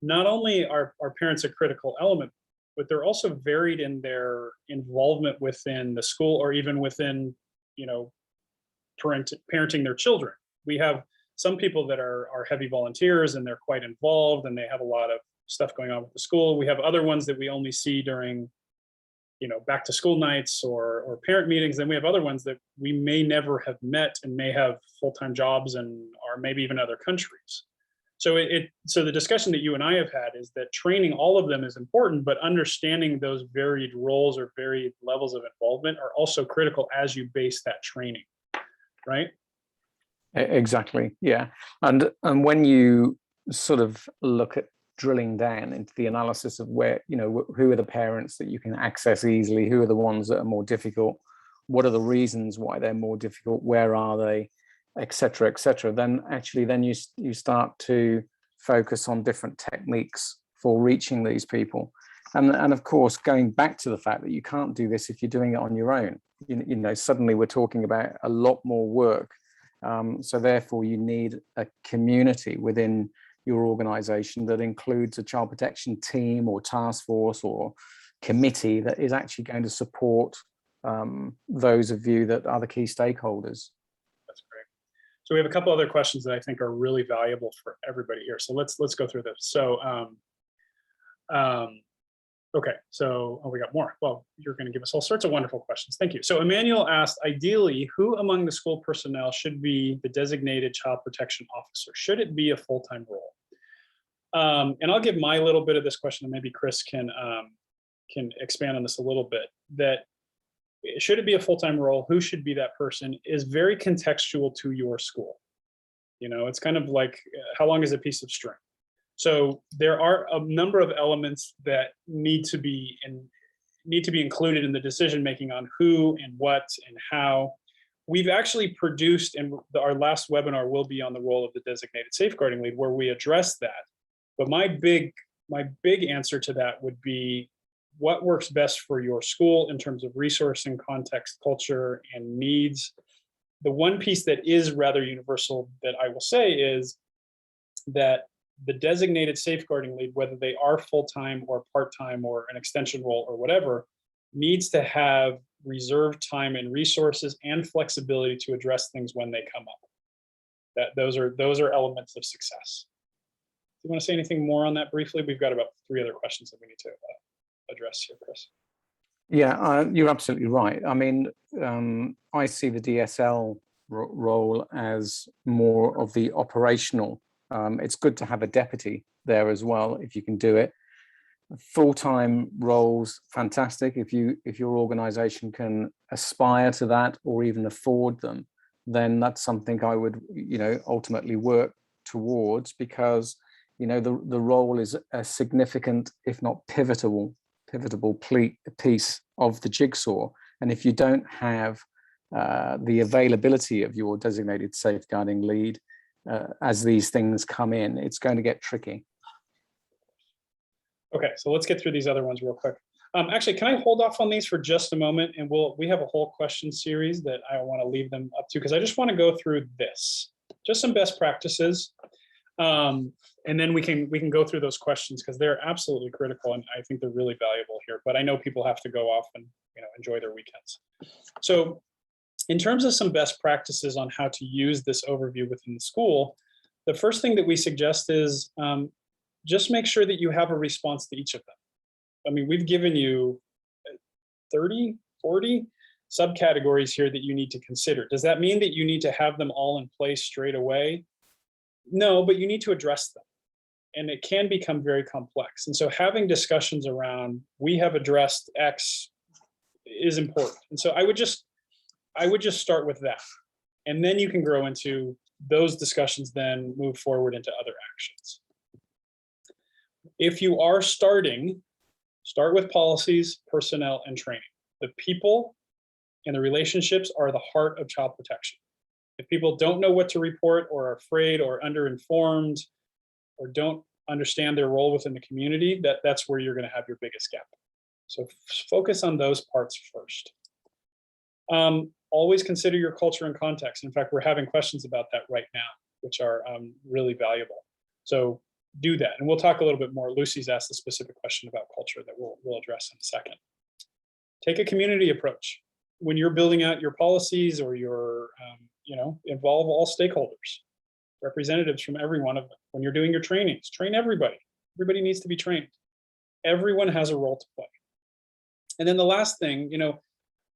Speaker 1: not only are parents a critical element, but they're also varied in their involvement within the school or even within, you know, parenting their children. We have some people that are heavy volunteers and they're quite involved and they have a lot of stuff going on with the school. We have other ones that we only see during, you know, back to school nights or parent meetings. Then we have other ones that we may never have met and may have full-time jobs and are, maybe even other countries. So so the discussion that you and I have had is that training all of them is important, but understanding those varied roles or varied levels of involvement are also critical as you base that training, right?
Speaker 2: Exactly. Yeah. And when you sort of look at drilling down into the analysis of where, who are the parents that you can access easily, who are the ones that are more difficult, what are the reasons why they're more difficult, where are they, etc., then actually you start to focus on different techniques for reaching these people. And of course, going back to the fact that you can't do this if you're doing it on your own. Suddenly we're talking about a lot more work. So therefore you need a community within your organization that includes a child protection team or task force or committee that is actually going to support those of you that are the key stakeholders.
Speaker 1: That's great. So we have a couple other questions that I think are really valuable for everybody here. So let's go through this. So okay, so we got more. Well, you're going to give us all sorts of wonderful questions. Thank you. So Emmanuel asked, ideally, who among the school personnel should be the designated child protection officer? Should it be a full-time role? And I'll give my little bit of this question, and maybe Chris can expand on this a little bit. That should it be a full-time role? Who should be that person is very contextual to your school. It's kind of like how long is a piece of string? So there are a number of elements that need to be included in the decision making on who and what and how. We've actually produced, and our last webinar will be on the role of the designated safeguarding lead, where we address that. But my big answer to that would be what works best for your school in terms of resourcing, context, culture, and needs. The one piece that is rather universal that I will say is that the designated safeguarding lead, whether they are full-time or part-time or an extension role or whatever, needs to have reserved time and resources and flexibility to address things when they come up. Those are elements of success. Do you want to say anything more on that briefly? We've got about 3 other questions that we need to address here, Chris.
Speaker 2: Yeah, you're absolutely right. I mean, I see the DSL role as more of the operational. It's good to have a deputy there as well, if you can do it. Full-time roles, fantastic. If your organization can aspire to that or even afford them, then that's something I would, ultimately work towards, because, the role is a significant, if not pivotal piece of the jigsaw. And if you don't have the availability of your designated safeguarding lead as these things come in, it's going to get tricky.
Speaker 1: Okay, so let's get through these other ones real quick. Actually, can I hold off on these for just a moment? And we have a whole question series that I want to leave them up to, because I just want to go through this, just some best practices. And then we can go through those questions, because they're absolutely critical, and I think they're really valuable here. But I know people have to go off and enjoy their weekends. So in terms of some best practices on how to use this overview within the school, the first thing that we suggest is just make sure that you have a response to each of them. I mean, we've given you 30, 40 subcategories here that you need to consider. Does that mean that you need to have them all in place straight away? No, but you need to address them. And it can become very complex. And so having discussions around, we have addressed X, is important. And so I would just start with that. And then you can grow into those discussions, then move forward into other actions. If you are start with policies, personnel, and training. The people and the relationships are the heart of child protection. If people don't know what to report, or are afraid, or underinformed, or don't understand their role within the community, that's where you're going to have your biggest gap. So focus on those parts first. Always consider your culture and context. In fact, we're having questions about that right now, which are really valuable. So do that. And we'll talk a little bit more. Lucy's asked a specific question about culture that we'll address in a second. Take a community approach. When you're building out your policies, or your, involve all stakeholders, representatives from every one of them. When you're doing your trainings, train everybody. Everybody needs to be trained. Everyone has a role to play. And then the last thing,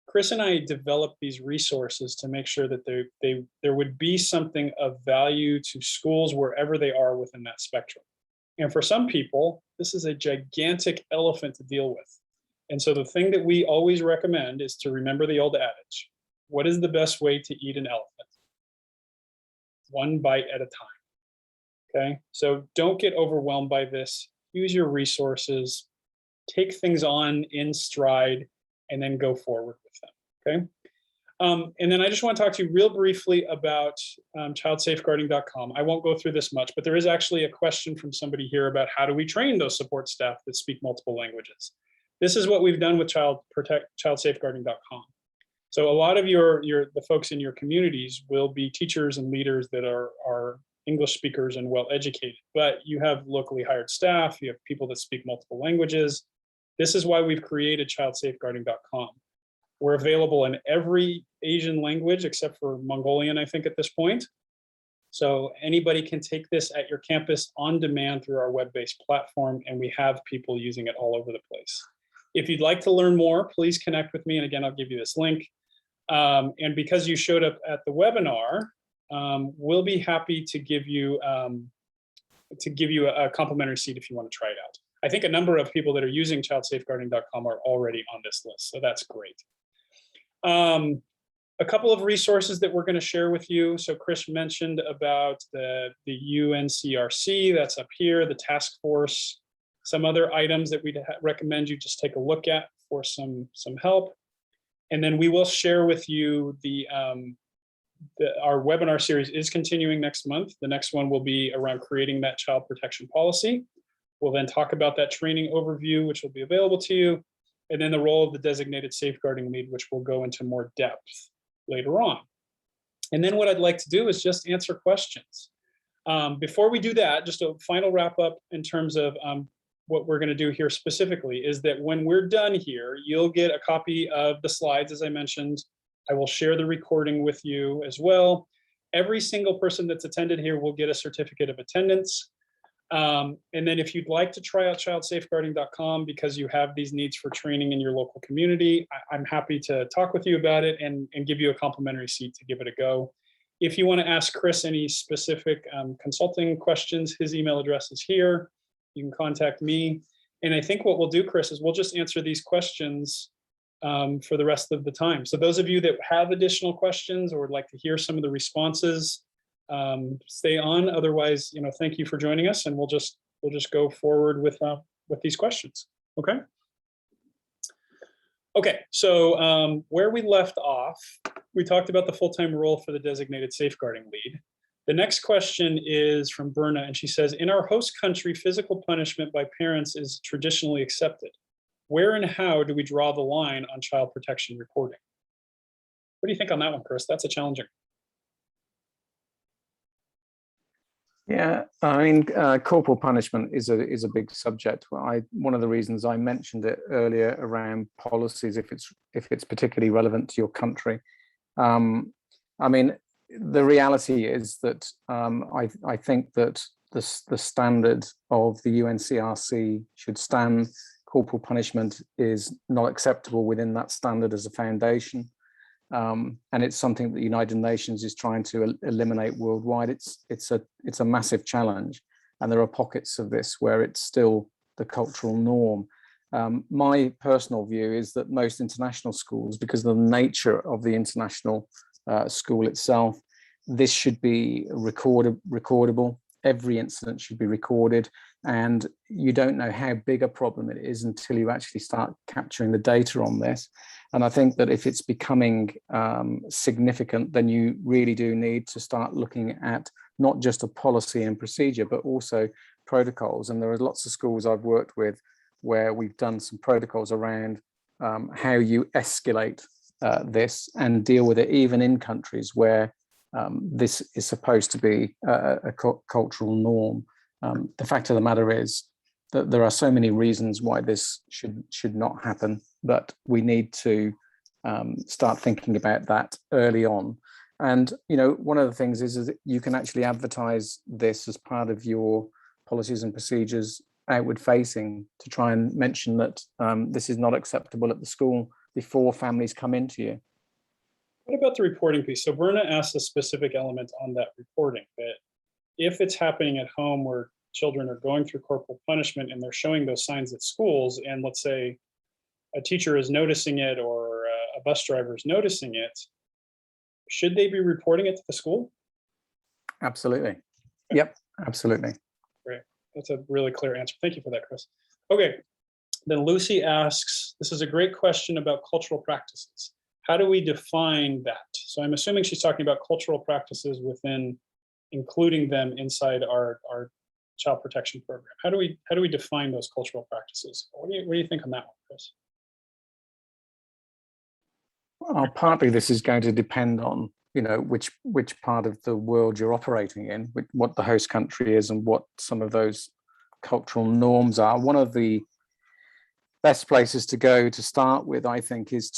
Speaker 1: Chris and I developed these resources to make sure that there would be something of value to schools wherever they are within that spectrum. And for some people, this is a gigantic elephant to deal with. And so the thing that we always recommend is to remember the old adage: what is the best way to eat an elephant? One bite at a time. Okay, so don't get overwhelmed by this. Use your resources, take things on in stride, and then go forward with them. Okay. And then I just want to talk to you real briefly about childsafeguarding.com. I won't go through this much, but there is actually a question from somebody here about how do we train those support staff that speak multiple languages. This is what we've done with childsafeguarding.com. So a lot of the folks in your communities will be teachers and leaders that are English speakers and well educated, but you have locally hired staff, you have people that speak multiple languages. This is why we've created childsafeguarding.com. We're available in every Asian language except for Mongolian, I think, at this point. So anybody can take this at your campus on demand through our web-based platform, and we have people using it all over the place. If you'd like to learn more, please connect with me. And again, I'll give you this link. And because you showed up at the webinar, we'll be happy to give you a complimentary seat if you want to try it out. I think a number of people that are using childsafeguarding.com are already on this list, so that's great. A couple of resources that we're going to share with you. So Chris mentioned about the UNCRC, that's up here, the task force, some other items that we'd recommend you just take a look at for some help. And then we will share with you our webinar series is continuing next month. The next one will be around creating that child protection policy. We'll then talk about that training overview, which will be available to you, and then the role of the designated safeguarding lead, which we'll go into more depth later on. And then what I'd like to do is just answer questions. Before we do that, just a final wrap up in terms of what we're going to do here specifically is that when we're done here, you'll get a copy of the slides, as I mentioned. I will share the recording with you as well. Every single person that's attended here will get a certificate of attendance. And then if you'd like to try out childsafeguarding.com because you have these needs for training in your local community, I'm happy to talk with you about it and give you a complimentary seat to give it a go. If you want to ask Chris any specific consulting questions, his email address is here. You can contact me. And I think what we'll do, Chris, is we'll just answer these questions for the rest of the time. So those of you that have additional questions or would like to hear some of the responses, stay on. Otherwise, thank you for joining us, and we'll just go forward with these questions. Okay. Okay. So where we left off, we talked about the full-time role for the designated safeguarding lead. The next question is from Berna, and she says, in our host country, physical punishment by parents is traditionally accepted. Where and how do we draw the line on child protection reporting? What do you think on that one, Chris? That's a challenging.
Speaker 2: Yeah, I mean, corporal punishment is a big subject. One of the reasons I mentioned it earlier around policies, if it's particularly relevant to your country. I mean, the reality is that I think that the standard of the UNCRC should stand. Corporal punishment is not acceptable within that standard as a foundation. And it's something that the United Nations is trying to eliminate worldwide. It's a massive challenge, and there are pockets of this where it's still the cultural norm. My personal view is that most international schools, because of the nature of the international school itself, this should be recordable. Every incident should be recorded, and you don't know how big a problem it is until you actually start capturing the data on this. And I think that if it's becoming significant, then you really do need to start looking at not just a policy and procedure, but also protocols. And there are lots of schools I've worked with where we've done some protocols around how you escalate this and deal with it, even in countries where this is supposed to be a cultural norm. The fact of the matter is that there are so many reasons why this should not happen, but we need to start thinking about that early on. And one of the things is that you can actually advertise this as part of your policies and procedures outward facing, to try and mention that this is not acceptable at the school. before families come into you.
Speaker 1: What about the reporting piece? So Berna asked a specific element on that reporting, that if it's happening at home where children are going through corporal punishment and they're showing those signs at schools, and let's say a teacher is noticing it or a bus driver is noticing it, should they be reporting it to the school?
Speaker 2: Absolutely. Yep, absolutely.
Speaker 1: Great. That's a really clear answer. Thank you for that, Chris. Okay. Then Lucy asks, this is a great question about cultural practices. How do we define that? So I'm assuming she's talking about cultural practices within including them inside our child protection program. How do we define those cultural practices? What do you think on that one, Chris?
Speaker 2: Well, partly this is going to depend on, you know, which part of the world you're operating in, what the host country is, and what some of those cultural norms are. One of the best places to go to start with, I think, is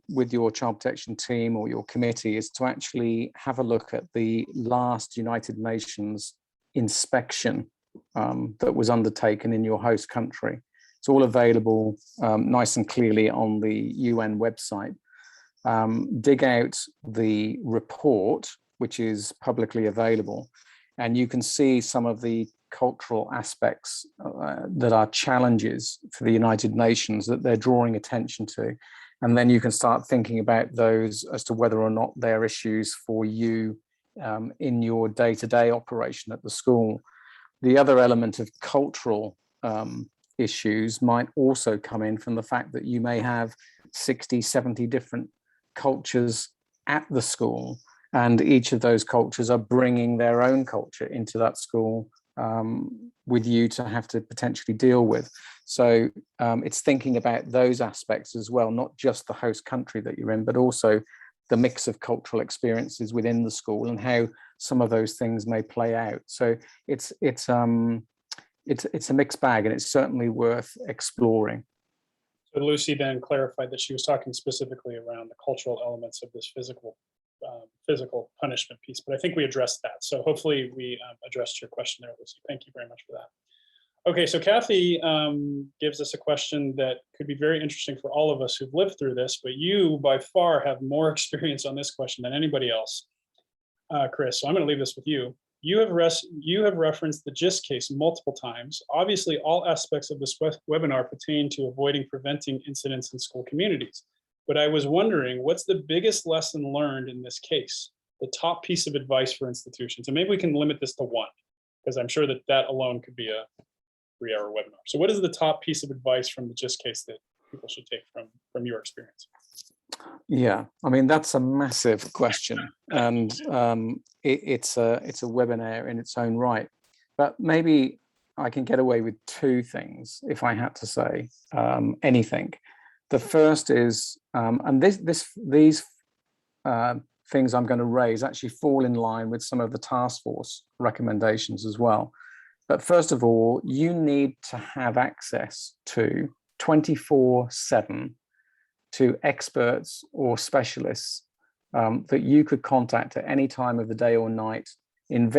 Speaker 2: with your child protection team or your committee, is to actually have a look at the last United Nations inspection that was undertaken in your host country. It's all available nice and clearly on the UN website. Dig out the report, which is publicly available, and you can see some of the cultural aspects that are challenges for the United Nations that they're drawing attention to. And then you can start thinking about those as to whether or not they're issues for you in your day-to-day operation at the school. The other element of cultural issues might also come in from the fact that you may have 60, 70 different cultures at the school, and each of those cultures are bringing their own culture into that school with you to have to potentially deal with. So it's thinking about those aspects as well, not just the host country that you're in, but also the mix of cultural experiences within the school and how some of those things may play out. So it's a mixed bag, and it's certainly worth exploring.
Speaker 1: So Lucy then clarified that she was talking specifically around the cultural elements of this physical punishment piece, but I think we addressed that. So hopefully we addressed your question there, Lucy. Thank you very much for that. Okay, so Kathy gives us a question that could be very interesting for all of us who've lived through this, but you by far have more experience on this question than anybody else, Chris. So I'm going to leave this with you. You have referenced the GIST case multiple times. Obviously, all aspects of this webinar pertain to avoiding preventing incidents in school communities. But I was wondering, what's the biggest lesson learned in this case? The top piece of advice for institutions? And maybe we can limit this to one, because I'm sure that alone could be a 3-hour webinar. So what is the top piece of advice from the GIST case that people should take from your experience?
Speaker 2: Yeah, I mean, that's a massive question, and it's a webinar in its own right. But maybe I can get away with two things if I had to say anything. The first is, and these things I'm going to raise actually fall in line with some of the task force recommendations as well. But first of all, you need to have access to 24/7 to experts or specialists that you could contact at any time of the day or night in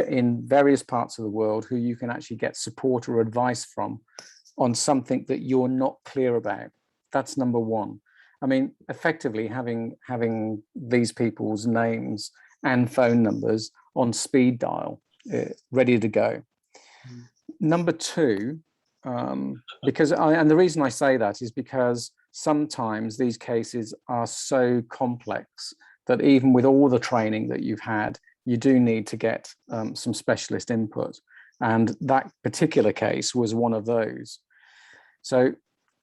Speaker 2: various parts of the world, who you can actually get support or advice from on something that you're not clear about. That's number one. I mean, effectively having these people's names and phone numbers on speed dial, ready to go. Number two, and the reason I say that is because sometimes these cases are so complex that even with all the training that you've had, you do need to get some specialist input. And that particular case was one of those. So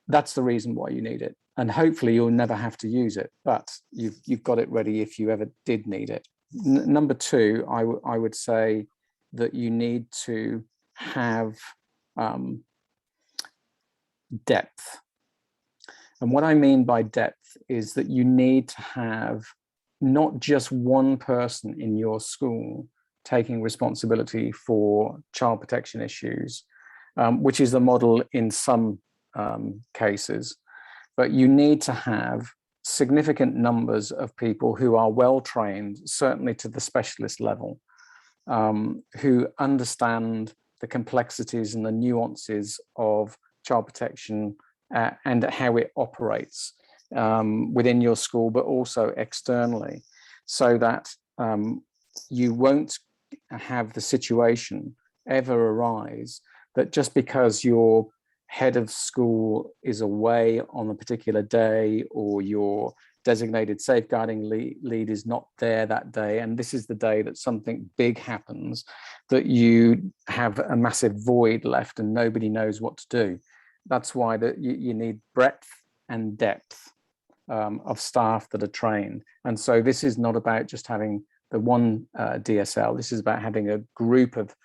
Speaker 2: that's the reason why you need it. And hopefully you'll never have to use it, but you've got it ready if you ever did need it. Number two, I would say that you need to have depth. And what I mean by depth is that you need to have not just one person in your school taking responsibility for child protection issues, which is the model in some cases, but you need to have significant numbers of people who are well trained, certainly to the specialist level, who understand the complexities and the nuances of child protection and how it operates. within your school, but also externally, so that you won't have the situation ever arise that just because your head of school is away on a particular day, or your designated safeguarding lead is not there that day, and this is the day that something big happens, that you have a massive void left and nobody knows what to do. That's why you need breadth and depth of staff that are trained. And so this is not about just having the one DSL. This is about having a group of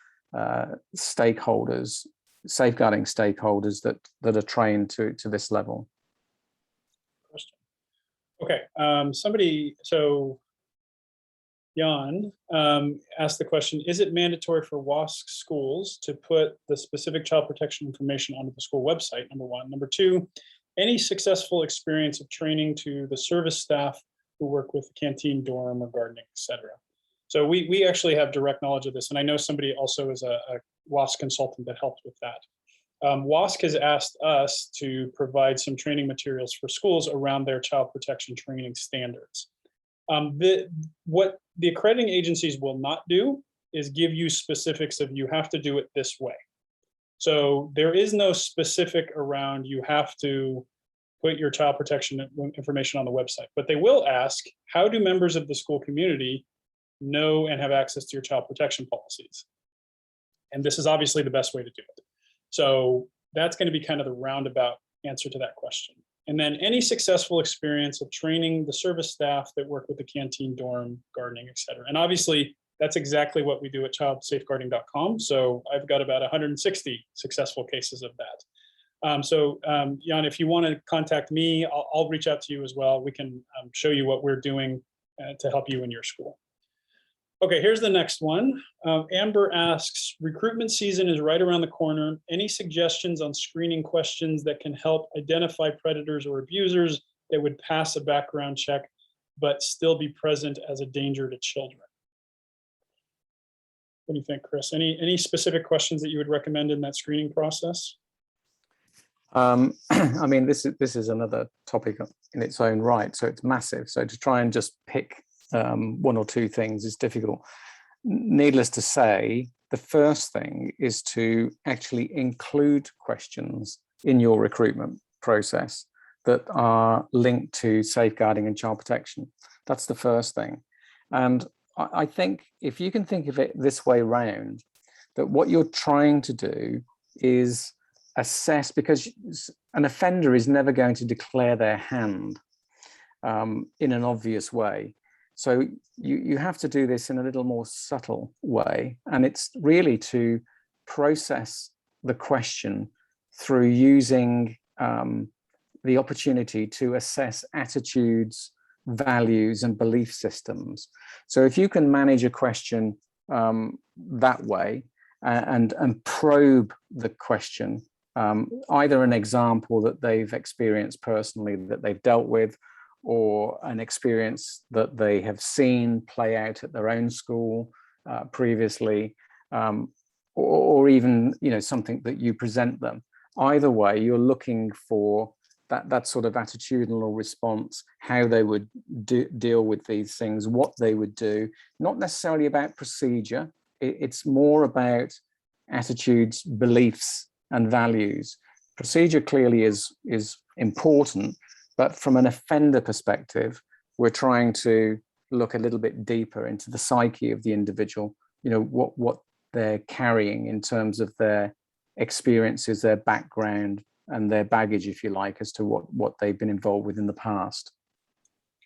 Speaker 2: stakeholders, safeguarding stakeholders that are trained to this level.
Speaker 1: Okay, Jan asked the question, is it mandatory for WASC schools to put the specific child protection information onto the school website, number one? Number two, any successful experience of training to the service staff who work with the canteen, dorm, or gardening, etc.? So we actually have direct knowledge of this, and I know somebody also is a WASC consultant that helped with that. WASC has asked us to provide some training materials for schools around their child protection training standards. What the accrediting agencies will not do is give you specifics of you have to do it this way. So there is no specific around you have to put your child protection information on the website, but they will ask, how do members of the school community know and have access to your child protection policies? And this is obviously the best way to do it. So that's going to be kind of the roundabout answer to that question. And then any successful experience of training the service staff that work with the canteen, dorm, gardening, et cetera. And obviously that's exactly what we do at childsafeguarding.com. So I've got about 160 successful cases of that. Jan, if you want to contact me, I'll reach out to you as well. We can show you what we're doing to help you in your school. Okay, here's the next one. Amber asks, recruitment season is right around the corner. Any suggestions on screening questions that can help identify predators or abusers that would pass a background check, but still be present as a danger to children? What do you think, Chris? Any specific questions that you would recommend in that screening process?
Speaker 2: I mean, this is another topic in its own right, so it's massive. So to try and just pick one or two things is difficult. Needless to say, the first thing is to actually include questions in your recruitment process that are linked to safeguarding and child protection. That's the first thing. And I think if you can think of it this way round, that what you're trying to do is assess, because an offender is never going to declare their hand in an obvious way. So you have to do this in a little more subtle way. And it's really to process the question through using the opportunity to assess attitudes, values, and belief systems. So if you can manage a question that way and probe the question, either an example that they've experienced personally that they've dealt with, or an experience that they have seen play out at their own school previously, or even something that you present them. Either way, you're looking for that sort of attitudinal response, how they would deal with these things, what they would do, not necessarily about procedure. It's more about attitudes, beliefs, and values. Procedure clearly is important, but from an offender perspective, we're trying to look a little bit deeper into the psyche of the individual, what they're carrying in terms of their experiences, their background, and their baggage, if you like, as to what they've been involved with in the past.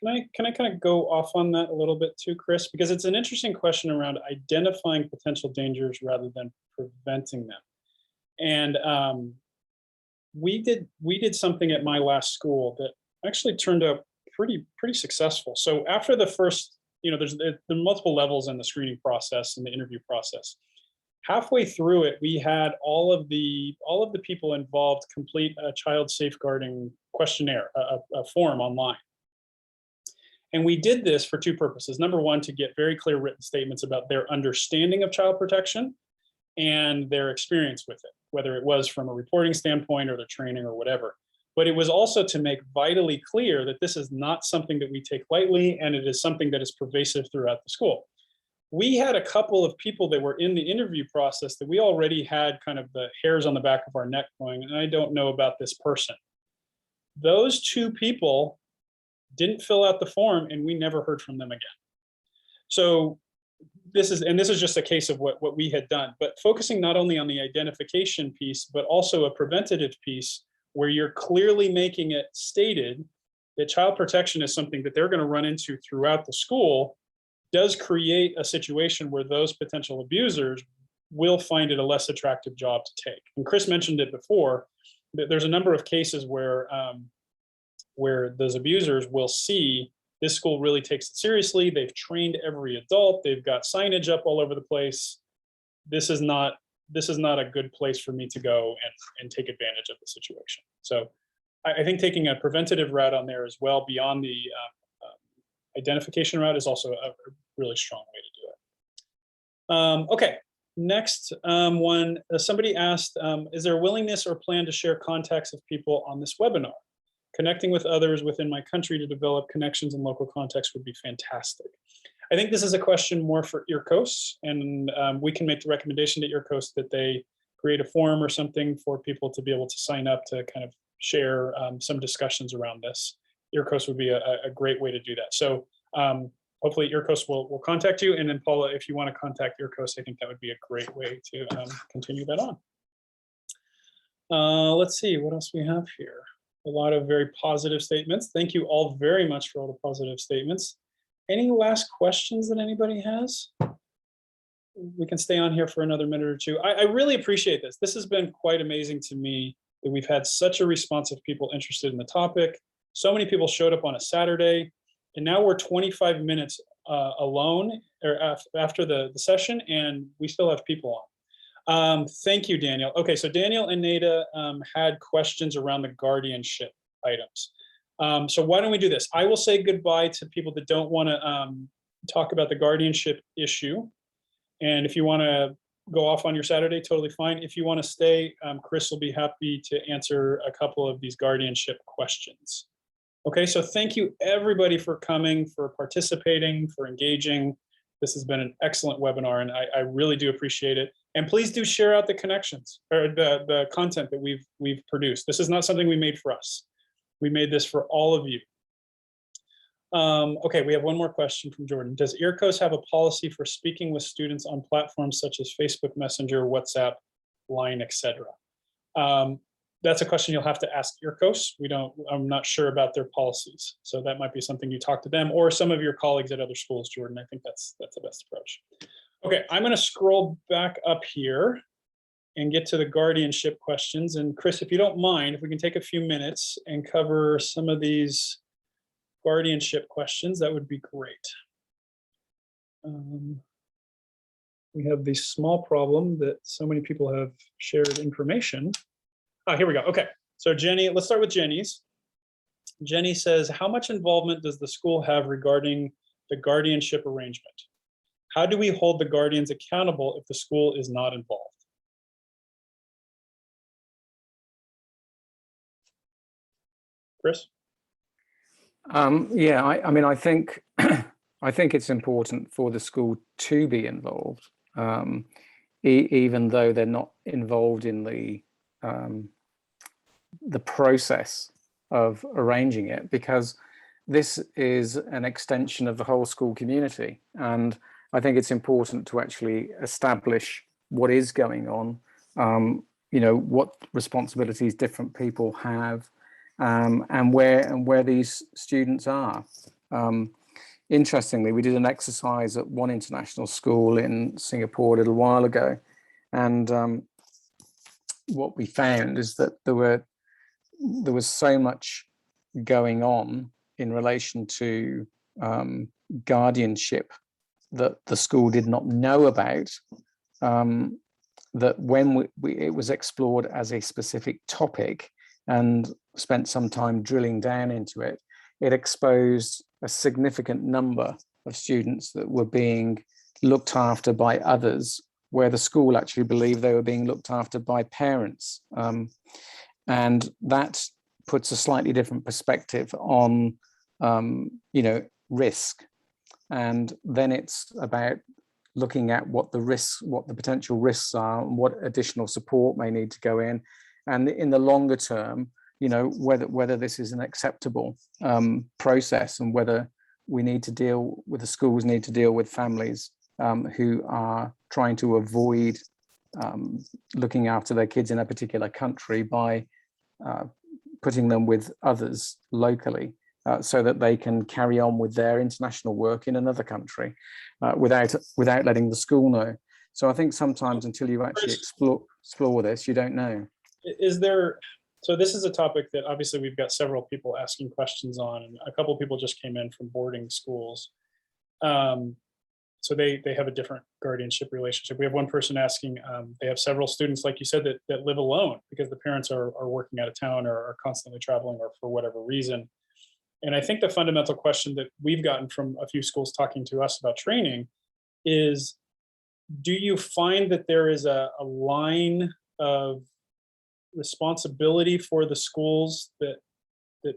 Speaker 1: Can I kind of go off on that a little bit too, Chris? Because it's an interesting question around identifying potential dangers rather than preventing them. And we did something at my last school that actually turned out pretty successful. So after the first, there's multiple levels in the screening process and the interview process. Halfway through it, we had all of the people involved complete a child safeguarding questionnaire, a form online. And we did this for two purposes. Number one, to get very clear written statements about their understanding of child protection and their experience with it, whether it was from a reporting standpoint or their training or whatever. but it was also to make vitally clear that this is not something that we take lightly, and it is something that is pervasive throughout the school. We had a couple of people that were in the interview process that we already had kind of the hairs on the back of our neck going, and I don't know about this person. Those two people didn't fill out the form, and we never heard from them again. So this is just a case of what we had done, but focusing not only on the identification piece, but also a preventative piece where you're clearly making it stated that child protection is something that they're going to run into throughout the school, does create a situation where those potential abusers will find it a less attractive job to take. And Chris mentioned it before, that there's a number of cases where those abusers will see this school really takes it seriously. They've trained every adult. They've got signage up all over the place. This is not a good place for me to go and take advantage of the situation. So I think taking a preventative route on there as well beyond the identification route is also a really strong way to do it. Okay, next one, somebody asked, is there a willingness or plan to share contacts of people on this webinar? Connecting with others within my country to develop connections in local context would be fantastic. I think this is a question more for IRCOS, and we can make the recommendation to IRCOS that they create a forum or something for people to be able to sign up to kind of share some discussions around this. IRCOS would be a great way to do that. So hopefully IRCOS will contact you, and then Paula, if you want to contact IRCOS, I think that would be a great way to continue that on. Let's see what else we have here. A lot of very positive statements. Thank you all very much for all the positive statements. Any last questions that anybody has? We can stay on here for another minute or two. I really appreciate this. This has been quite amazing to me that we've had such a response of people interested in the topic. So many people showed up on a Saturday, and now we're 25 minutes alone or after the session, and we still have people on. Thank you, Daniel. Okay, so Daniel and Nada had questions around the guardianship items. So why don't we do this? I will say goodbye to people that don't want to talk about the guardianship issue. And if you want to go off on your Saturday, totally fine. If you want to stay, Chris will be happy to answer a couple of these guardianship questions. Okay, so thank you everybody for coming, for participating, for engaging. This has been an excellent webinar, and I really do appreciate it. And please do share out the connections or the content that we've produced. This is not something we made for us. We made this for all of you. Okay, we have one more question from Jordan. Does IRCOS have a policy for speaking with students on platforms such as Facebook Messenger, WhatsApp, Line, etc.? That's a question you'll have to ask IRCOS. I'm not sure about their policies. So that might be something you talk to them or some of your colleagues at other schools, Jordan. I think that's the best approach. Okay, I'm going to scroll back up here and get to the guardianship questions. And Chris, if you don't mind, if we can take a few minutes and cover some of these guardianship questions, that would be great. We have the small problem that so many people have shared information. Here we go. Okay, so Jenny, let's start with Jenny's. Jenny says, how much involvement does the school have regarding the guardianship arrangement? How do we hold the guardians accountable if the school is not involved? Chris?
Speaker 2: Yeah, I mean, I think it's important for the school to be involved, even though they're not involved in the process of arranging it, because this is an extension of the whole school community, and I think it's important to actually establish what is going on, you know, what responsibilities different people have, and where these students are. Interestingly, we did an exercise at one international school in Singapore a little while ago, and what we found is that there was so much going on in relation to guardianship that the school did not know about, that when it was explored as a specific topic and spent some time drilling down into it, it exposed a significant number of students that were being looked after by others, where the school actually believed they were being looked after by parents. And that puts a slightly different perspective on, risk. And then it's about looking at what the potential risks are, and what additional support may need to go in. And in the longer term, whether this is an acceptable process, and whether the schools need to deal with families who are trying to avoid looking after their kids in a particular country by putting them with others locally, so that they can carry on with their international work in another country without letting the school know. So I think sometimes until you actually explore this, you don't know.
Speaker 1: So this is a topic that obviously we've got several people asking questions on, and a couple of people just came in from boarding schools. So they have a different guardianship relationship. We have one person asking, they have several students, like you said, that live alone because the parents are working out of town, or are constantly traveling, or for whatever reason. And I think the fundamental question that we've gotten from a few schools talking to us about training is, do you find that there is a line of responsibility for the schools that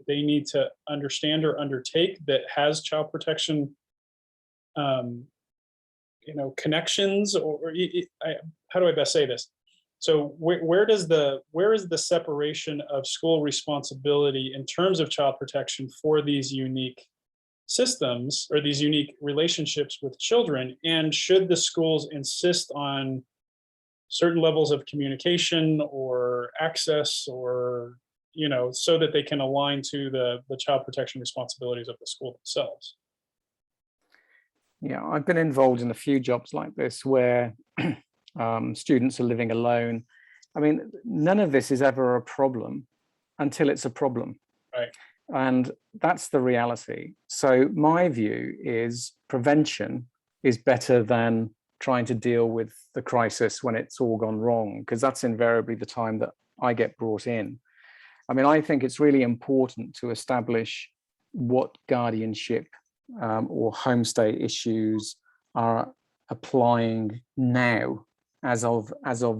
Speaker 1: they need to understand or undertake that has child protection connections, or how do I best say this? So where is the separation of school responsibility in terms of child protection for these unique systems, or these unique relationships with children? And should the schools insist on certain levels of communication or access, or so that they can align to the child protection responsibilities of the school themselves?
Speaker 2: Yeah, I've been involved in a few jobs like this where students are living alone. I mean, none of this is ever a problem until it's a problem.
Speaker 1: Right.
Speaker 2: And that's the reality. So my view is prevention is better than trying to deal with the crisis when it's all gone wrong, because that's invariably the time that I get brought in. I mean, I think it's really important to establish what guardianship or homestay issues are applying now, as of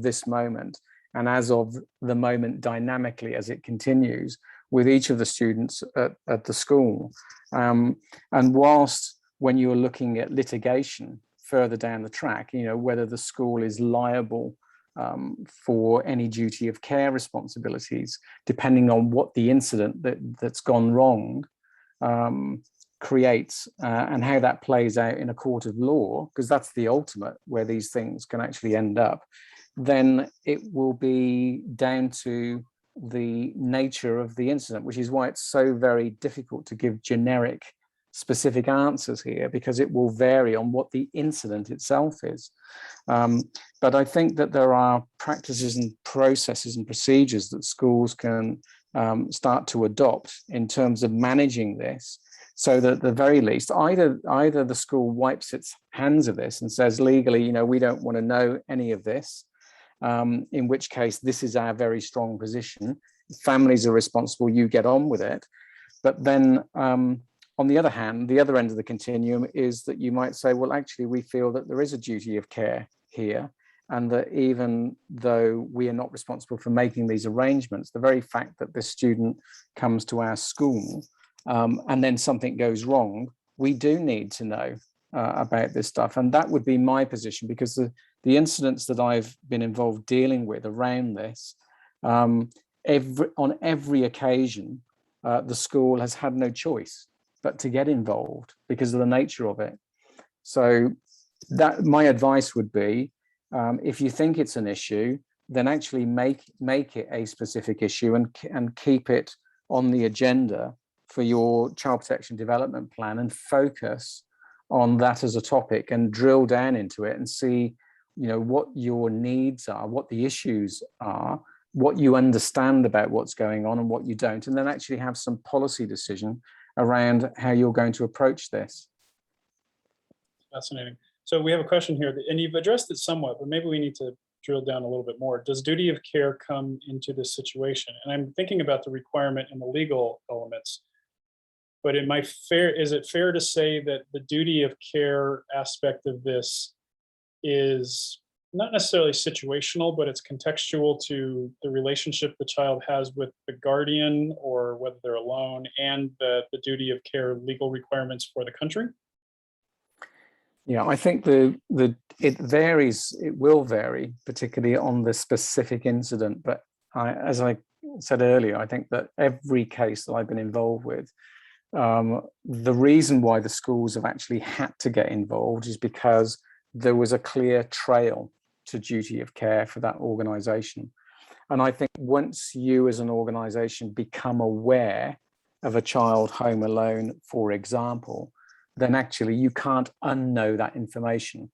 Speaker 2: this moment, and as of the moment dynamically as it continues with each of the students at the school. And whilst when you're looking at litigation further down the track, whether the school is liable for any duty of care responsibilities, depending on what the incident that's gone wrong creates, and how that plays out in a court of law, because that's the ultimate where these things can actually end up, then it will be down to the nature of the incident, which is why it's so very difficult to give generic specific answers here, because it will vary on what the incident itself is. But I think that there are practices and processes and procedures that schools can start to adopt in terms of managing this, so that at the very least, either the school wipes its hands of this and says legally, we don't want to know any of this, in which case this is our very strong position. Families are responsible, you get on with it. But then on the other hand, the other end of the continuum is that you might say, well, actually, we feel that there is a duty of care here, and that even though we are not responsible for making these arrangements, the very fact that this student comes to our school and then something goes wrong, we do need to know about this stuff. And that would be my position, because the incidents that I've been involved dealing with around this, on every occasion, the school has had no choice but to get involved because of the nature of it. So that my advice would be, if you think it's an issue, then actually make it a specific issue and keep it on the agenda for your child protection development plan, and focus on that as a topic and drill down into it and see, what your needs are, what the issues are, what you understand about what's going on and what you don't, and then actually have some policy decision around how you're going to approach this.
Speaker 1: Fascinating. So we have a question here, and you've addressed it somewhat, but maybe we need to drill down a little bit more. Does duty of care come into this situation? And I'm thinking about the requirement and the legal elements, but is it fair to say that the duty of care aspect of this is not necessarily situational, but it's contextual to the relationship the child has with the guardian or whether they're alone, and the duty of care legal requirements for the country?
Speaker 2: Yeah, I think it varies. It will vary, particularly on the specific incident. But as I said earlier, I think that every case that I've been involved with, the reason why the schools have actually had to get involved is because there was a clear trail to duty of care for that organization. And I think once you as an organization become aware of a child home alone, for example, then actually you can't unknow that information.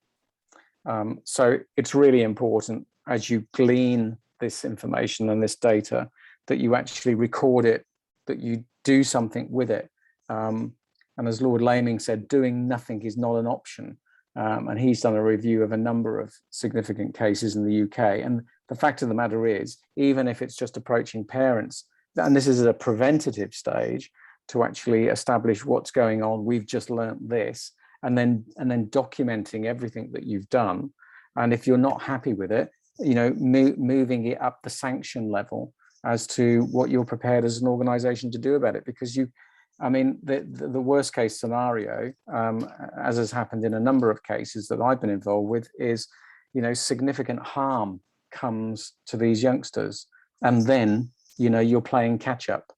Speaker 2: So it's really important as you glean this information and this data that you actually record it, that you do something with it. And as Lord Laming said, doing nothing is not an option. And he's done a review of a number of significant cases in the UK. And the fact of the matter is, even if it's just approaching parents, and this is at a preventative stage, to actually establish what's going on, we've just learnt this, and then documenting everything that you've done. And if you're not happy with it, you know, moving it up the sanction level as to what you're prepared as an organization to do about it. Because I mean, the worst case scenario, as has happened in a number of cases that I've been involved with, is, you know, significant harm comes to these youngsters, and then, you know, you're playing catch up.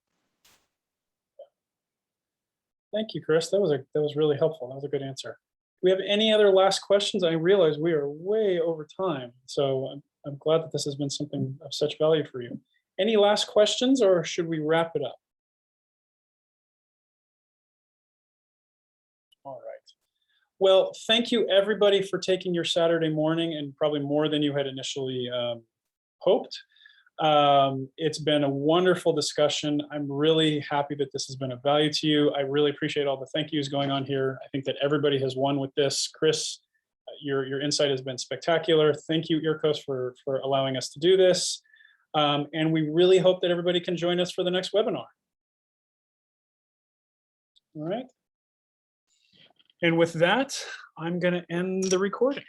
Speaker 1: Thank you, Chris. That was really helpful. That was a good answer. Do we have any other last questions? I realize we are way over time, so I'm glad that this has been something of such value for you. Any last questions, or should we wrap it up? All right. Well, thank you everybody for taking your Saturday morning, and probably more than you had initially hoped. It's been a wonderful discussion. I'm really happy that this has been of value to you. I really appreciate all the thank yous going on here. I think that everybody has won with this. Chris, your insight has been spectacular. Thank you, IRCOS, for allowing us to do this. And we really hope that everybody can join us for the next webinar. All right. And with that, I'm going to end the recording.